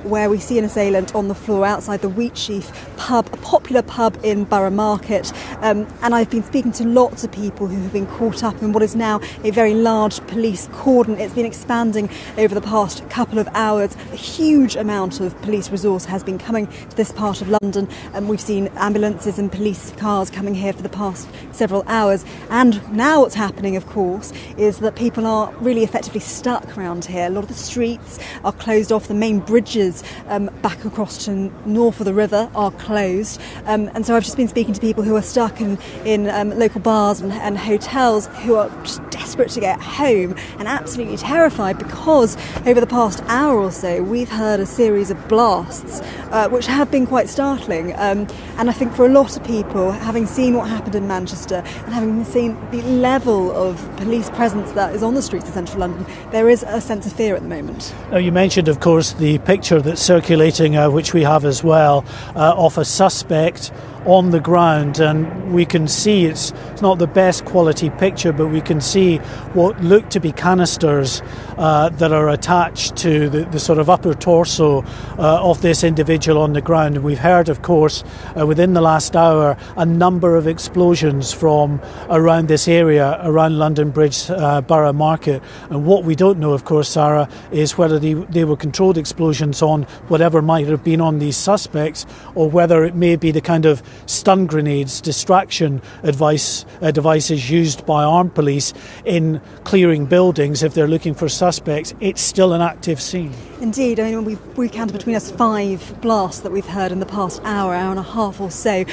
where we see an assailant on the floor outside the Wheatsheaf pub, a popular pub in Borough Market, and I've been speaking to lots of people who have been caught up in what is now a very large police cordon. It's been expanding over the past couple of hours. A huge amount of police resource has been coming to this part of London, and we've seen ambulances and police cars coming here for the past several hours. And now what's happening, of course, is that people are really effectively stuck around here. A lot of the streets are closed off. The main bridges back across to north of the river are closed. And so I've just been speaking to people who are stuck in local bars and hotels, who are just desperate to get home and absolutely terrified, because over the past hour or so we've heard a series of blasts which have been quite startling. And I think for a lot of people, having seen what happened in Manchester and having seen the level of police presence that is on the streets of central London, there is a sense of fear at the moment. Now, you mentioned, of course, the picture that's circulating, which we have as well, of a suspect on the ground, and we can see it's not the best quality picture, but we can see what look to be canisters that are attached to the sort of upper torso of this individual on the ground. And we've heard, of course, within the last hour, a number of explosions from around this area, around London Bridge, Borough Market. And what we don't know, of course, Sarah, is whether they were controlled explosions on whatever might have been on these suspects, or whether it may be the kind of stun grenades, distraction devices used by armed police in clearing buildings if they're looking for suspects. It's still an active scene. Indeed, I mean, we counted between us 5 blasts that we've heard in the past hour and a half or so.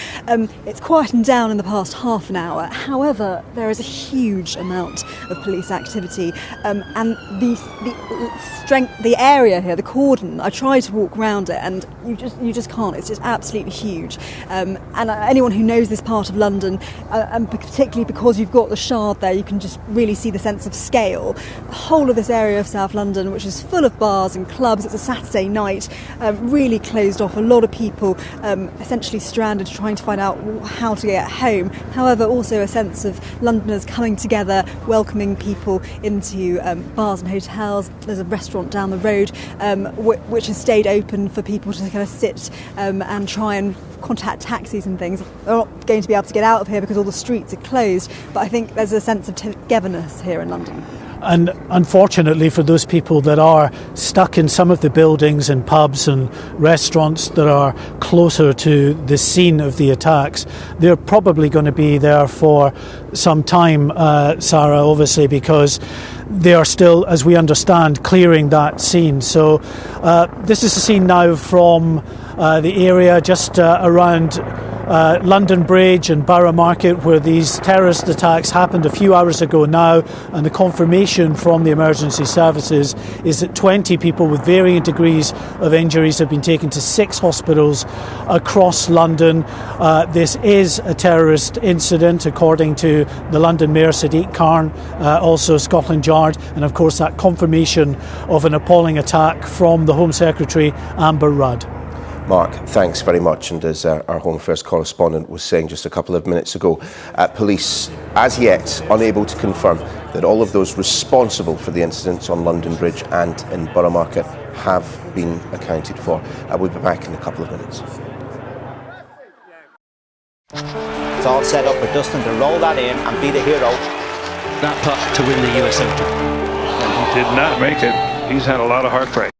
It's quietened down in the past half an hour. However, there is a huge amount of police activity, and the area here, the cordon, I tried to walk around it, and you just can't. It's just absolutely huge. And anyone who knows this part of London, and particularly because you've got the Shard there, you can just really see the sense of scale. The whole of this area of South London, which is full of bars and clubs, it's a Saturday night, really closed off. A lot of people essentially stranded, trying to find out how to get home. However, also a sense of Londoners coming together, welcoming people into bars and hotels. There's a restaurant down the road which has stayed open for people to kind of sit and try and contact taxis and things. They're not going to be able to get out of here because all the streets are closed, but I think there's a sense of togetherness here in London. And unfortunately for those people that are stuck in some of the buildings and pubs and restaurants that are closer to the scene of the attacks, they're probably going to be there for some time, Sarah, obviously, because they are still, as we understand, clearing that scene. So this is the scene now from the area just around London Bridge and Borough Market, where these terrorist attacks happened a few hours ago now, and the confirmation from the emergency services is that 20 people with varying degrees of injuries have been taken to 6 hospitals across London. This is a terrorist incident, according to the London Mayor Sadiq Khan, also Scotland Yard, and of course that confirmation of an appalling attack from the Home Secretary Amber Rudd. Mark, thanks very much. And as our Home Affairs correspondent was saying just a couple of minutes ago, police, as yet, unable to confirm that all of those responsible for the incidents on London Bridge and in Borough Market have been accounted for. We'll be back in a couple of minutes. It's all set up for Dustin to roll that in and be the hero. That putt to win the US Open. And he did not make it. He's had a lot of heartbreak.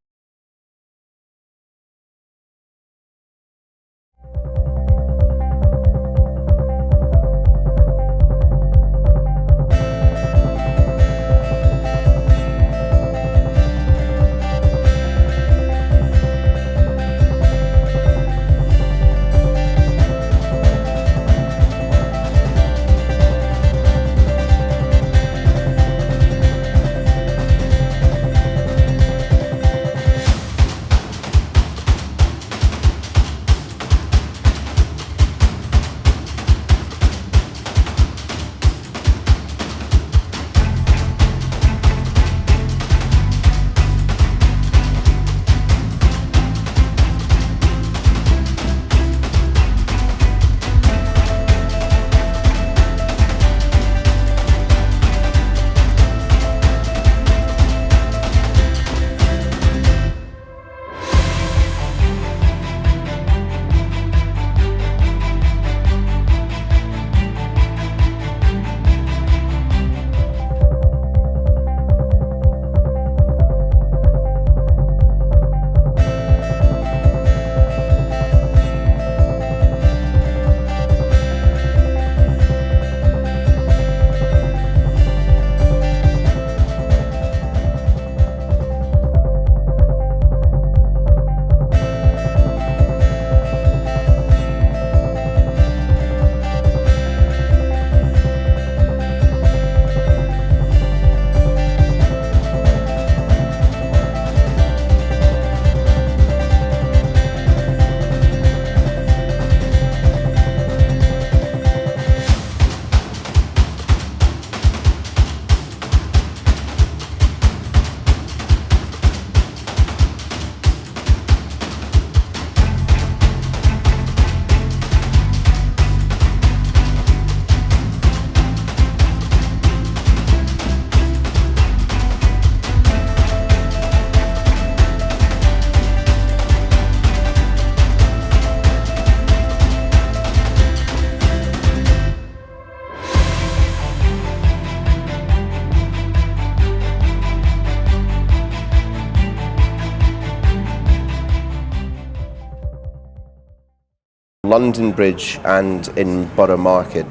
London Bridge and in Borough Market.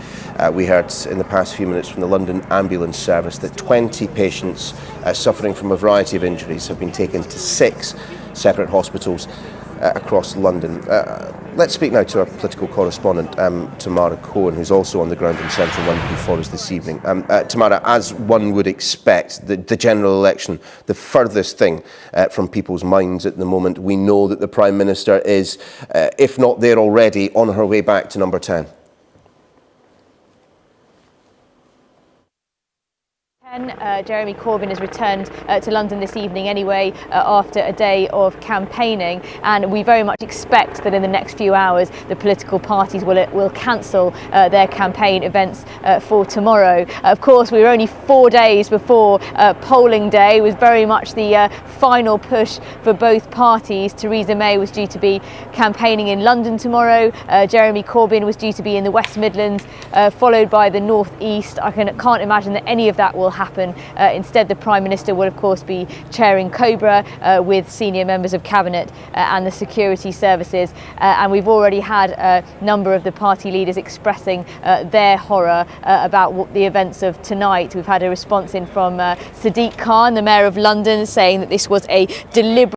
We heard in the past few minutes from the London Ambulance Service that 20 patients suffering from a variety of injuries have been taken to 6 separate hospitals across London. Let's speak now to our political correspondent, Tamara Cohen, who's also on the ground in central London for us this evening. Tamara, as one would expect, the general election, the furthest thing from people's minds at the moment, we know that the Prime Minister is, if not there already, on her way back to number 10. Jeremy Corbyn has returned to London this evening anyway after a day of campaigning, and we very much expect that in the next few hours the political parties will cancel their campaign events for tomorrow. Of course, we were only 4 days before polling day. It was very much the final push for both parties. Theresa May was due to be campaigning in London tomorrow. Jeremy Corbyn was due to be in the West Midlands, followed by the North East. I can't imagine that any of that will happen. Instead, the Prime Minister will, of course, be chairing Cobra with senior members of Cabinet and the security services. And we've already had a number of the party leaders expressing their horror about what the events of tonight. We've had a response in from Sadiq Khan, the Mayor of London, saying that this was a deliberate